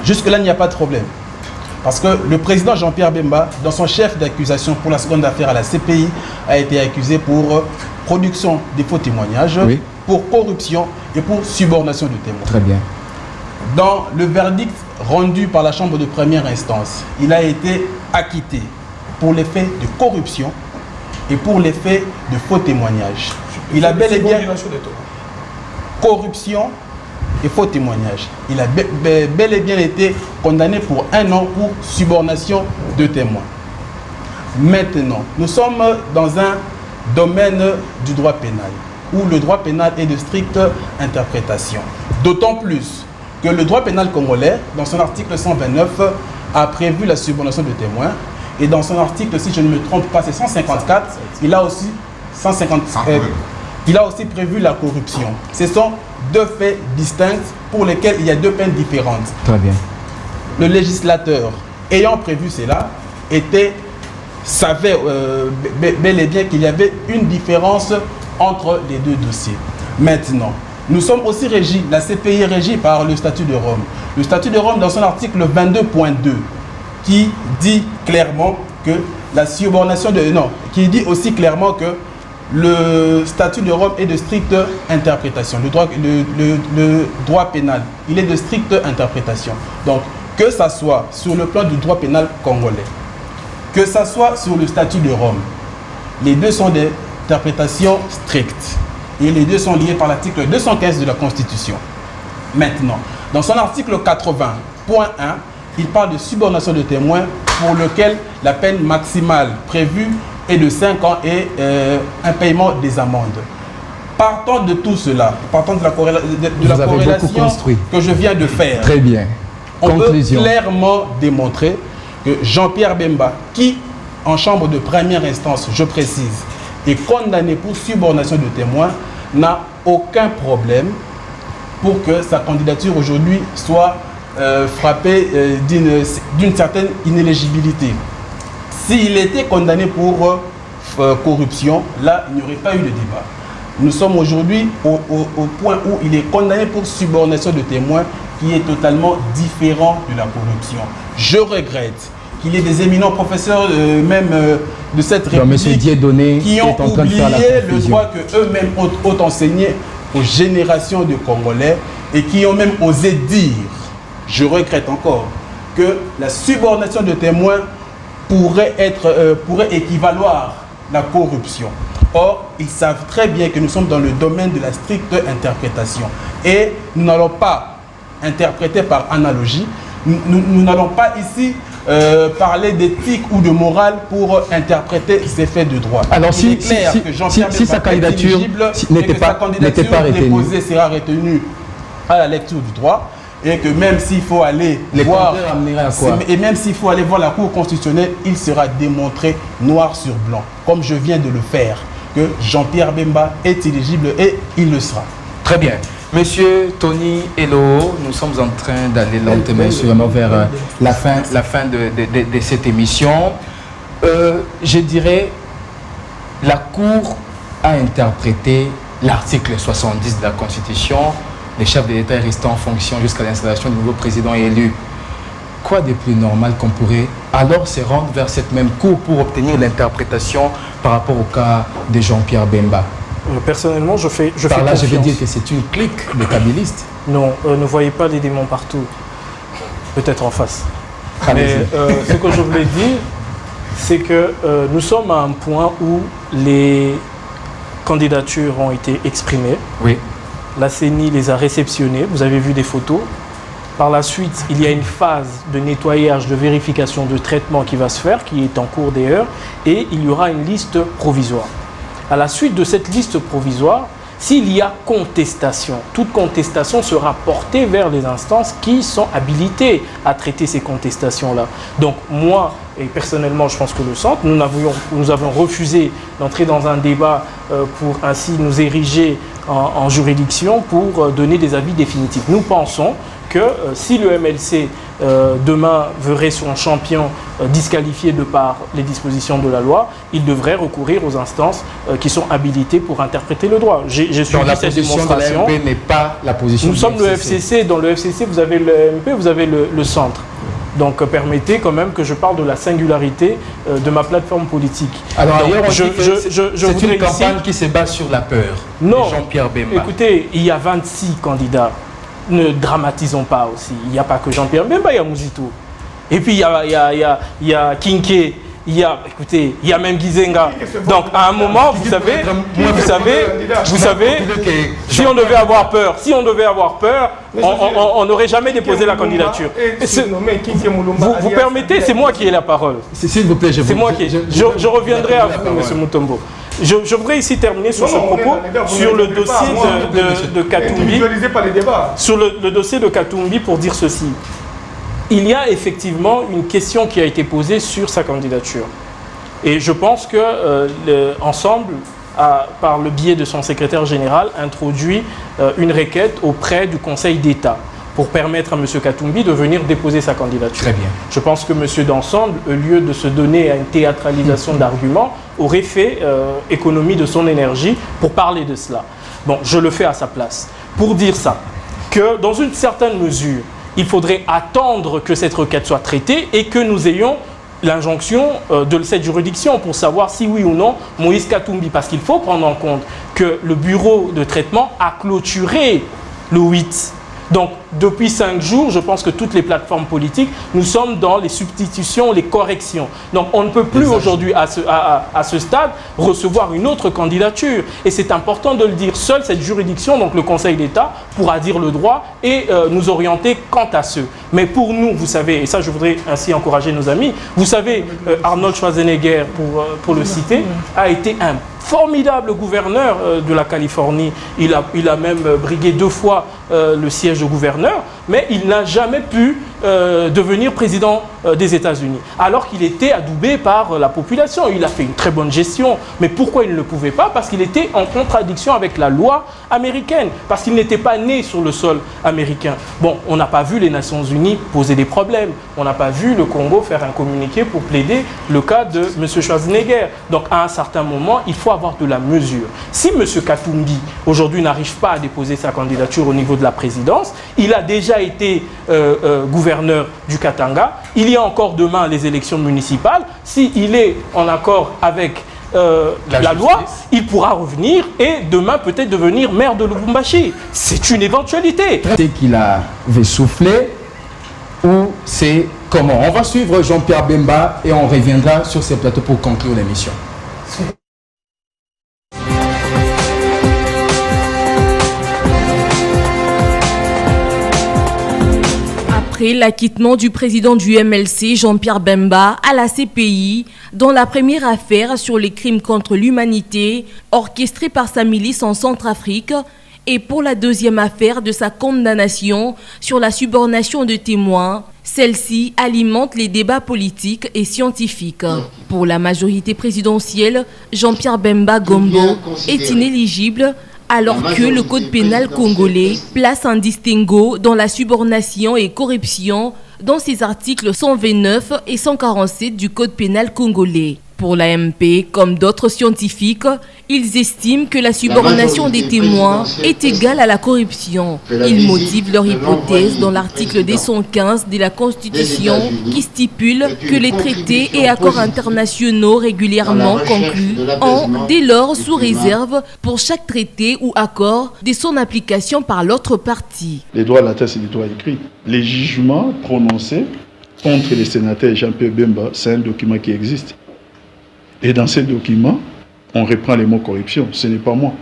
Jusque-là, il n'y a pas de problème. Parce que le président Jean-Pierre Bemba, dans son chef d'accusation pour la seconde affaire à la CPI, a été accusé pour production des faux témoignages, oui, pour corruption et pour subornation de témoins. Très bien. Dans le verdict rendu par la Chambre de première instance, il a été acquitté pour les faits de corruption et pour les faits de faux témoignages. Il a bel et bien corruption et faux témoignages. Il a bel et bien été condamné pour 1 an pour subornation de témoins. Maintenant, nous sommes dans un domaine du droit pénal, où le droit pénal est de stricte interprétation. D'autant plus que le droit pénal congolais, dans son article 129, a prévu la subornation de témoins. Et dans son article, si je ne me trompe pas, c'est 154, il a aussi prévu la corruption. Ce sont deux faits distincts pour lesquels il y a deux peines différentes. Très bien. Le législateur, ayant prévu cela, savait bel et bien qu'il y avait une différence entre les deux dossiers. Maintenant, nous sommes aussi régis, la CPI est régie par le statut de Rome. Le statut de Rome, dans son article 22.2, qui dit clairement que la subornation de... Non, qui dit aussi clairement que le statut de Rome est de stricte interprétation. Le droit pénal, il est de stricte interprétation. Donc, que ça soit sur le plan du droit pénal congolais, que ça soit sur le statut de Rome, les deux sont des interprétations strictes. Et les deux sont liés par l'article 215 de la Constitution. Maintenant, dans son article 80.1, il parle de subornation de témoins pour lequel la peine maximale prévue est de 5 ans et un paiement des amendes. Partant de tout cela, partant de la corrélation que je viens de faire, très bien. On peut clairement démontrer que Jean-Pierre Bemba, qui en chambre de première instance, je précise, est condamné pour subornation de témoins, n'a aucun problème pour que sa candidature aujourd'hui soit frappée d'une certaine inéligibilité. S'il était condamné pour corruption, là, il n'y aurait pas eu de débat. Nous sommes aujourd'hui au point où il est condamné pour subornation de témoins, qui est totalement différent de la corruption. Je regrette qu'il y ait des éminents professeurs de cette République qui ont oublié le droit qu'eux-mêmes ont enseigné aux générations de Congolais et qui ont même osé dire, je regrette encore, que la subornation de témoins pourrait équivaloir la corruption. Or, ils savent très bien que nous sommes dans le domaine de la stricte interprétation. Et nous n'allons pas interpréter par analogie. Nous n'allons pas ici parler d'éthique ou de morale pour interpréter ces faits de droit. Alors, si sa candidature n'était pas déposée, sera retenue à la lecture du droit, et que même s'il faut aller voir la Cour constitutionnelle, il sera démontré noir sur blanc, comme je viens de le faire, que Jean-Pierre Bemba est éligible et il le sera. Très bien. Monsieur Tony Elo, nous sommes en train d'aller lentement sûrement vers la fin de cette émission. Je dirais, la Cour a interprété l'article 70 de la Constitution. Les chefs de l'État restent en fonction jusqu'à l'installation du nouveau président élu. Quoi de plus normal qu'on pourrait alors se rendre vers cette même Cour pour obtenir l'interprétation par rapport au cas de Jean-Pierre Bemba? Personnellement, je fais Par là, confiance. je vais dire que c'est une clique de kabylistes. Non, ne voyez pas les démons partout. Peut-être en face. Allez-y. Mais ce que je voulais dire, c'est que nous sommes à un point où les candidatures ont été exprimées. Oui. La CENI les a réceptionnées. Vous avez vu des photos. Par la suite, il y a une phase de nettoyage, de vérification, de traitement qui va se faire, qui est en cours d'ailleurs, et il y aura une liste provisoire. À la suite de cette liste provisoire, s'il y a contestation, toute contestation sera portée vers les instances qui sont habilitées à traiter ces contestations-là. Donc moi, et personnellement, je pense que le centre, nous avons refusé d'entrer dans un débat pour ainsi nous ériger en juridiction pour donner des avis définitifs. Nous pensons que si le MLC demain verrait son champion disqualifié de par les dispositions de la loi, il devrait recourir aux instances qui sont habilitées pour interpréter le droit. J'ai suivi la cette position démonstration. de l'AMP n'est pas la position Nous du sommes le FCC. FCC. Dans le FCC, vous avez le MP, vous avez le centre. Donc permettez quand même que je parle de la singularité de ma plateforme politique. Alors donc, ailleurs, on je dit que c'est voudrais une campagne ici... qui se base sur la peur. Non, de Jean-Pierre Bemba. écoutez, il y a 26 candidats. Ne dramatisons pas aussi. Il n'y a pas que Jean-Pierre Bemba, il y a Mouzito. Et puis il y a Kinké, il y a même Gizenga. Donc à un moment, vous savez, si on devait avoir peur, on n'aurait jamais déposé la candidature. Vous permettez, c'est moi qui ai la parole. S'il vous plaît, je reviendrai à vous, M. Mutombo. Je voudrais ici terminer sur ce propos, sur le dossier de Katumbi. Sur le dossier de Katumbi pour dire ceci. Il y a effectivement une question qui a été posée sur sa candidature. Et je pense que Ensemble a, par le biais de son secrétaire général, introduit une requête auprès du Conseil d'État pour permettre à M. Katumbi de venir déposer sa candidature. Très bien. Je pense que M. d'Ensemble, au lieu de se donner à une théâtralisation d'arguments, aurait fait économie de son énergie pour parler de cela. Bon, je le fais à sa place. Pour dire ça, que dans une certaine mesure, il faudrait attendre que cette requête soit traitée et que nous ayons l'injonction de cette juridiction pour savoir si oui ou non Moïse Katumbi, parce qu'il faut prendre en compte que le bureau de traitement a clôturé le 8. Donc, depuis 5 jours, je pense que toutes les plateformes politiques, nous sommes dans les substitutions, les corrections. Donc, on ne peut plus aujourd'hui, à ce stade, recevoir une autre candidature. Et c'est important de le dire. Seule cette juridiction, donc le Conseil d'État, pourra dire le droit et nous orienter quant à ce. Mais pour nous, vous savez, et ça, je voudrais ainsi encourager nos amis, vous savez, Arnold Schwarzenegger, pour le citer, a été un formidable gouverneur de la Californie. Il a même brigué 2 fois le siège de gouverneur, mais il n'a jamais pu devenir président des États-Unis, alors qu'il était adoubé par la population. Il a fait une très bonne gestion, mais pourquoi il ne le pouvait pas? Parce qu'il était en contradiction avec la loi américaine, parce qu'il n'était pas né sur le sol américain. Bon, on n'a pas vu les Nations Unies poser des problèmes, on n'a pas vu le Congo faire un communiqué pour plaider le cas de M. Schwarzenegger. Donc à un certain moment, il faut avoir de la mesure. Si M. Katumbi, aujourd'hui, n'arrive pas à déposer sa candidature au niveau de la présidence, il a déjà été gouverneur du Katanga, il y a encore demain les élections municipales, s'il est en accord avec la loi, il pourra revenir et demain peut-être devenir maire de Lubumbashi. C'est une éventualité. C'est qu'il avait soufflé ou c'est comment? On va suivre Jean-Pierre Bemba et on reviendra sur ces plateaux pour conclure l'émission. Après l'acquittement du président du MLC, Jean-Pierre Bemba, à la CPI, dans la première affaire sur les crimes contre l'humanité, orchestrée par sa milice en Centrafrique, et pour la deuxième affaire de sa condamnation sur la subornation de témoins, celle-ci alimente les débats politiques et scientifiques. Pour la majorité présidentielle, Jean-Pierre Bemba Gombo est inéligible alors que le code pénal congolais place un distinguo dans la subornation et corruption dans ses articles 129 et 147 du code pénal congolais. Pour l'AMP, comme d'autres scientifiques, ils estiment que la subornation des témoins est égale à la corruption. Ils motivent leur hypothèse dans l'article 215 de la Constitution qui stipule que les traités et accords internationaux régulièrement conclus ont dès lors sous réserve pour chaque traité ou accord de son application par l'autre partie. Les droits de la terre, c'est des droits écrits. Les jugements prononcés contre les sénateurs Jean-Pierre Bemba, c'est un document qui existe. Et dans ces documents, on reprend les mots corruption. Ce n'est pas moi.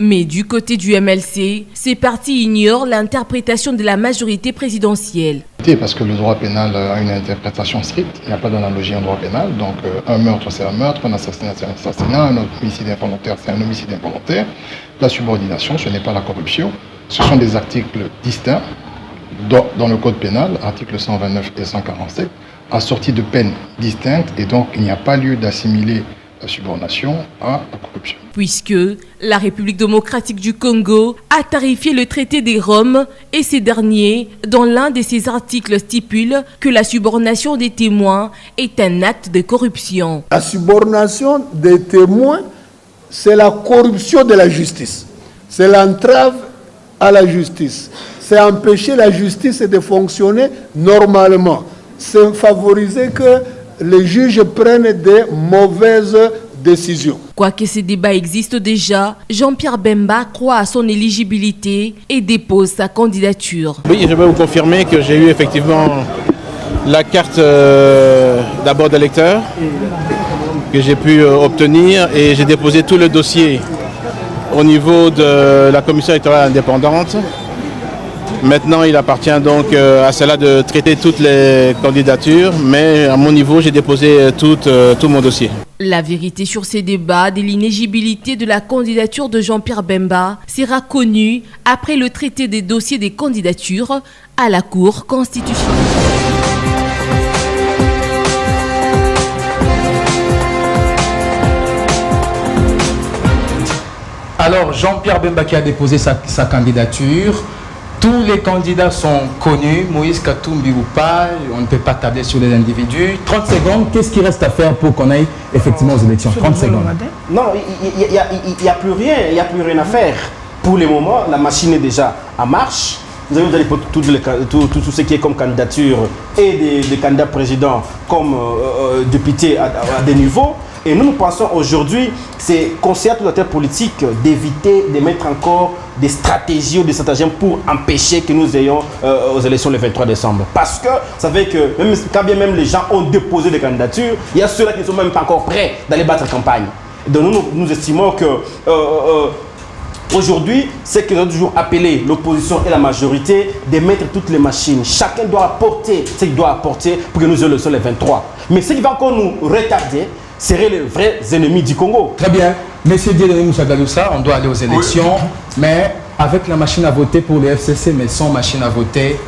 Mais du côté du MLC, ces partis ignorent l'interprétation de la majorité présidentielle. Parce que le droit pénal a une interprétation stricte. Il n'y a pas d'analogie en droit pénal. Donc un meurtre, c'est un meurtre, un assassinat, c'est un assassinat, un homicide involontaire, c'est un homicide involontaire. La subordination, ce n'est pas la corruption. Ce sont des articles distincts dans le code pénal, articles 129 et 147, assortis de peines distinctes. Et donc, il n'y a pas lieu d'assimiler la subordination à la corruption. Puisque la République démocratique du Congo a tarifé le traité des Roms et ces derniers, dans l'un de ses articles, stipule que la subornation des témoins est un acte de corruption. La subornation des témoins, c'est la corruption de la justice. C'est l'entrave à la justice. C'est empêcher la justice de fonctionner normalement. C'est favoriser que les juges prennent des mauvaises décisions. Quoique ces débats existent déjà, Jean-Pierre Bemba croit à son éligibilité et dépose sa candidature. Oui, je peux vous confirmer que j'ai eu effectivement la carte d'abord d'électeur que j'ai pu obtenir et j'ai déposé tout le dossier au niveau de la commission électorale indépendante. Maintenant, il appartient donc à cela de traiter toutes les candidatures, mais à mon niveau, j'ai déposé tout mon dossier. La vérité sur ces débats de l'inéligibilité de la candidature de Jean-Pierre Bemba sera connue après le traité des dossiers des candidatures à la Cour constitutionnelle. Alors, Jean-Pierre Bemba qui a déposé sa candidature. Tous les candidats sont connus, Moïse Katumbi ou pas, on ne peut pas tabler sur les individus. 30 secondes, qu'est-ce qu'il reste à faire pour qu'on aille effectivement aux élections? 30 secondes. Non, il n'y a plus rien, il n'y a plus rien à faire. Pour le moment, la machine est déjà en marche. Vous avez tout ce qui est comme candidature et des candidats présidents comme députés à des niveaux. Et nous pensons aujourd'hui, c'est conseiller à tout acteur politique d'éviter de mettre encore des stratégies ou des stratagèmes pour empêcher que nous ayons aux élections le 23 décembre. Parce que ça fait que quand bien même les gens ont déposé des candidatures, il y a ceux-là qui ne sont même pas encore prêts d'aller battre la campagne. Donc nous estimons que aujourd'hui, c'est que nous avons toujours appelé l'opposition et la majorité de mettre toutes les machines. Chacun doit apporter ce qu'il doit apporter pour que nous ayons le sol le 23. Mais ce qui va encore nous retarder, seraient les vrais ennemis du Congo. Très bien. Monsieur Dieudonné Mouchagaloussa, on doit aller aux élections, mais avec la machine à voter pour le FCC, mais sans machine à voter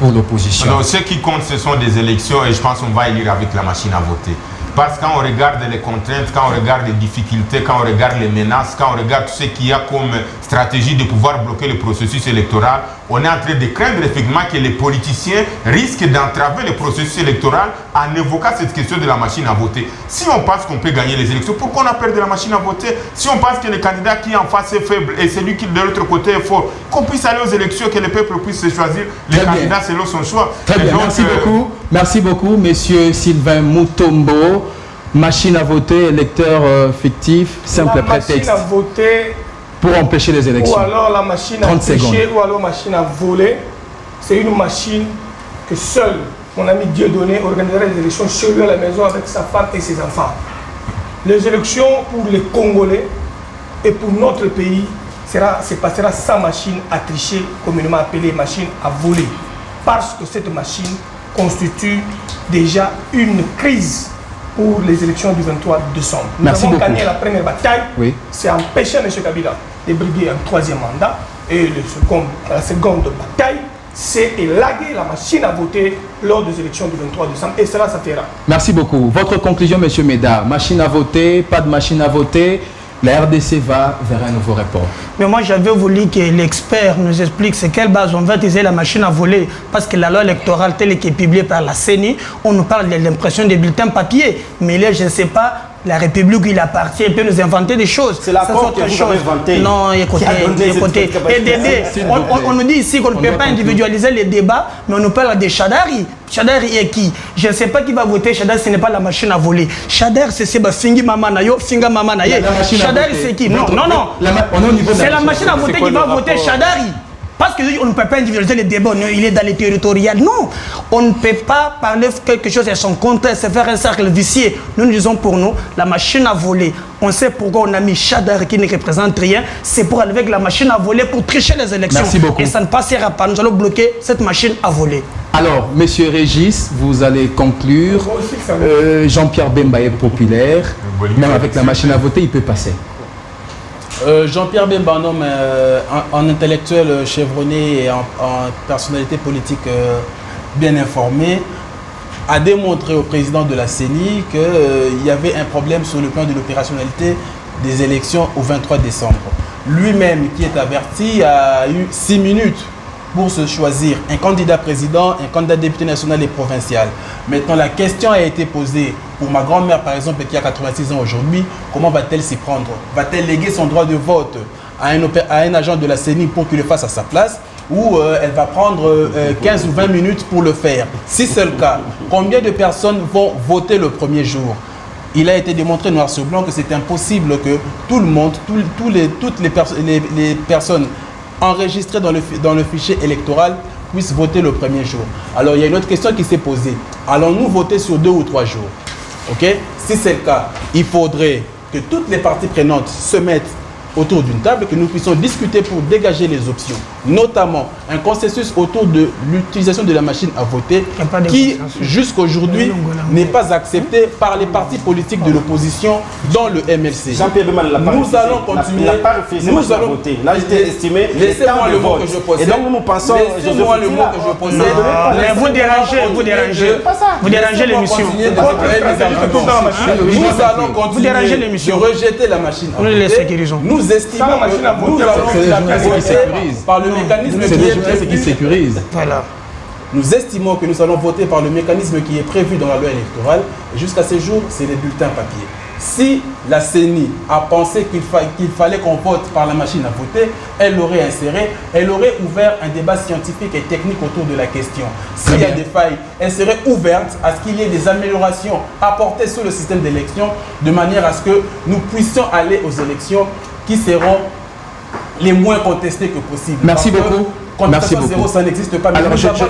pour l'opposition. Alors, ce qui compte, ce sont des élections et je pense qu'on va élire avec la machine à voter. Parce que quand on regarde les contraintes, quand on regarde les difficultés, quand on regarde les menaces, quand on regarde tout ce qu'il y a comme stratégie de pouvoir bloquer le processus électoral, on est en train de craindre effectivement que les politiciens risquent d'entraver le processus électoral en évoquant cette question de la machine à voter. Si on pense qu'on peut gagner les élections, pourquoi on a peur de la machine à voter? Si on pense que le candidat qui est en face est faible et celui qui de l'autre côté est fort, qu'on puisse aller aux élections, que le peuple puisse se choisir les candidats selon son choix. Très bien, merci beaucoup. Merci beaucoup, monsieur Sylvain Mutombo. Machine à voter, électeur fictif, simple prétexte. Machine à voter pour empêcher les élections. Ou alors la machine à tricher, ou alors machine à voler. C'est une machine que seul mon ami Dieudonné organisera les élections chez lui à la maison avec sa femme et ses enfants. Les élections pour les Congolais et pour notre pays se passera sans machine à tricher, communément appelée machine à voler. Parce que cette machine constitue déjà une crise pour les élections du 23 décembre. Nous avons gagné la première bataille, c'est empêcher M. Kabila de briguer un troisième mandat. Et la seconde bataille, c'est élaguer la machine à voter lors des élections du 23 décembre. Et cela, ça fera. Merci beaucoup. Votre conclusion, M. Médard, machine à voter, pas de machine à voter, la RDC va vers un nouveau report. Mais moi, j'avais voulu que l'expert nous explique c'est quelle base on va utiliser la machine à voler. Parce que la loi électorale telle qui est publiée par la CENI, on nous parle de l'impression des bulletins papier. Mais là, je ne sais pas, la République où il appartient, il peut nous inventer des choses. C'est la porte que vous avez inventée. Non, écoutez. On nous dit ici qu'on ne peut pas individualiser les débats, mais on nous parle de Chadari. Chadari est qui? Je ne sais pas qui va voter. Chadari, ce n'est pas la machine à voler. Chadari, c'est Fingi Mamanayo, Finga Mamanaye. Chadari, c'est qui? Non. C'est la machine à voter qui va voter Chadari. Parce qu'on ne peut pas individualiser les débats, il est dans les territoriales. Non, on ne peut pas parler de quelque chose et son contraire, c'est faire un cercle vicieux. Nous disons pour nous, la machine à voler, on sait pourquoi on a mis Chadar qui ne représente rien, c'est pour aller avec la machine à voler pour tricher les élections. Merci beaucoup. Et ça ne passera pas, nous allons bloquer cette machine à voler. Alors, Monsieur Régis, vous allez conclure. Jean-Pierre Bemba est populaire, même avec la machine à voter, il peut passer. Jean-Pierre Bemba, un homme en intellectuel chevronné et en personnalité politique bien informée, a démontré au président de la CENI qu'il y avait un problème sur le plan de l'opérationnalité des élections au 23 décembre. Lui-même, qui est averti, a eu 6 minutes pour se choisir un candidat président, un candidat député national et provincial. Maintenant, la question a été posée pour ma grand-mère, par exemple, qui a 86 ans aujourd'hui, comment va-t-elle s'y prendre? Va-t-elle léguer son droit de vote à un agent de la CENI pour qu'il le fasse à sa place, ou elle va prendre 15 ou 20 minutes pour le faire? Si c'est le cas, combien de personnes vont voter le premier jour? Il a été démontré noir sur blanc que c'est impossible que tout le monde, toutes les personnes enregistrées dans le fichier électoral puissent voter le premier jour. Alors il y a une autre question qui s'est posée. Allons-nous voter sur 2 ou 3 jours? Ok? Si c'est le cas, il faudrait que toutes les parties prenantes se mettent autour d'une table, que nous puissions discuter pour dégager les options, notamment un consensus autour de l'utilisation de la machine à voter qui, jusqu'aujourd'hui, n'est pas accepté par les partis politiques de l'opposition dans le MLC. Nous allons continuer. Nous allons voter. Là, j'étais estimé. Laissez-moi le mot que je possède. Et donc, nous pensons. Laissez-moi le mot que je possède. Vous dérangez l'émission. Nous allons continuer de rejeter la machine à voter. Nous estimons que nous allons voter par le mécanisme qui sécurise. Voilà. Nous estimons que nous allons voter par le mécanisme qui est prévu dans la loi électorale. Et jusqu'à ce jour, c'est les bulletins papier. Si la CENI a pensé qu'il fallait qu'on vote par la machine à voter, elle l'aurait inséré, elle aurait ouvert un débat scientifique et technique autour de la question. S'il y a des failles, elle serait ouverte à ce qu'il y ait des améliorations apportées sur le système d'élection, de manière à ce que nous puissions aller aux élections qui seront les moins contestées que possible. Merci beaucoup. Merci beaucoup. Zéro, ça n'existe pas. Alors, j'ai commencé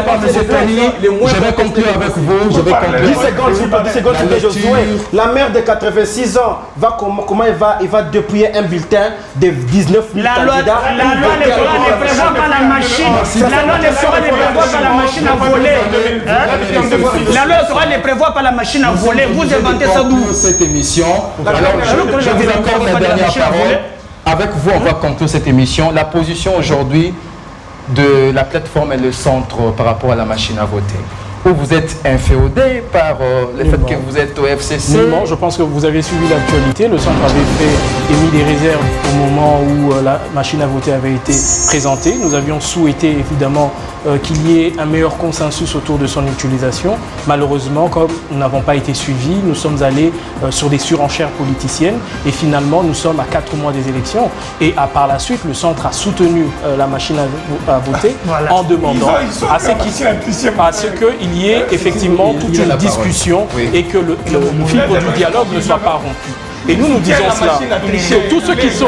par M. Tani. Je vais conclure avec vous. Je vais conclure. 10 secondes, Josué. La mère de 86 ans, comment il va dépouiller un bulletin de 19 000 candidats? La loi ne prévoit pas la machine. La loi ne prévoit pas la machine à voler. La loi ne prévoit pas la machine à voler. Vous inventez ça d'où? Cette émission. Alors, je vous accorde la dernière parole. Avec vous, on va conclure cette émission. La position aujourd'hui de la plateforme et le centre par rapport à la machine à voter. Ou vous êtes inféodé par le fait que vous êtes au FCC? Non, je pense que vous avez suivi l'actualité. Le centre avait émis des réserves au moment où la machine à voter avait été présentée. Nous avions souhaité évidemment qu'il y ait un meilleur consensus autour de son utilisation. Malheureusement, comme nous n'avons pas été suivis, nous sommes allés sur des surenchères politiciennes et finalement nous sommes à 4 mois des élections et par la suite le centre a soutenu la machine à voter en demandant à ce qu'il y ait effectivement toute une discussion et que le fibre du dialogue ne soit pas rompu. Et nous disons cela sur tous ceux qui sont...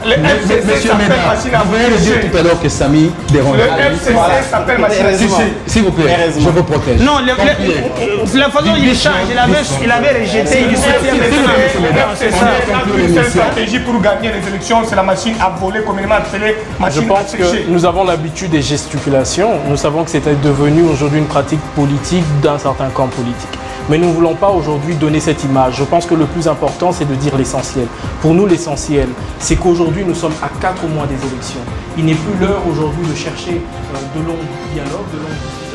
Monsieur Ménard, vous venez de dire tout à l'heure que Samy dérange. Le FCC s'appelle machine à voter. S'il vous plaît, je vous protège. Non, la façon dont il change, il avait rejeté, il soutient maintenant. C'est ça. Une stratégie pour gagner les élections, c'est la machine à voler, communément appelée machine à tricher. Je pense que nous avons l'habitude des gesticulations. Nous savons que c'était devenu aujourd'hui une pratique politique d'un certain camp politique. Mais nous ne voulons pas aujourd'hui donner cette image. Je pense que le plus important, c'est de dire l'essentiel. Pour nous, l'essentiel, c'est qu'aujourd'hui, nous sommes à 4 mois des élections. Il n'est plus l'heure aujourd'hui de chercher de longs dialogues, de longues discussions.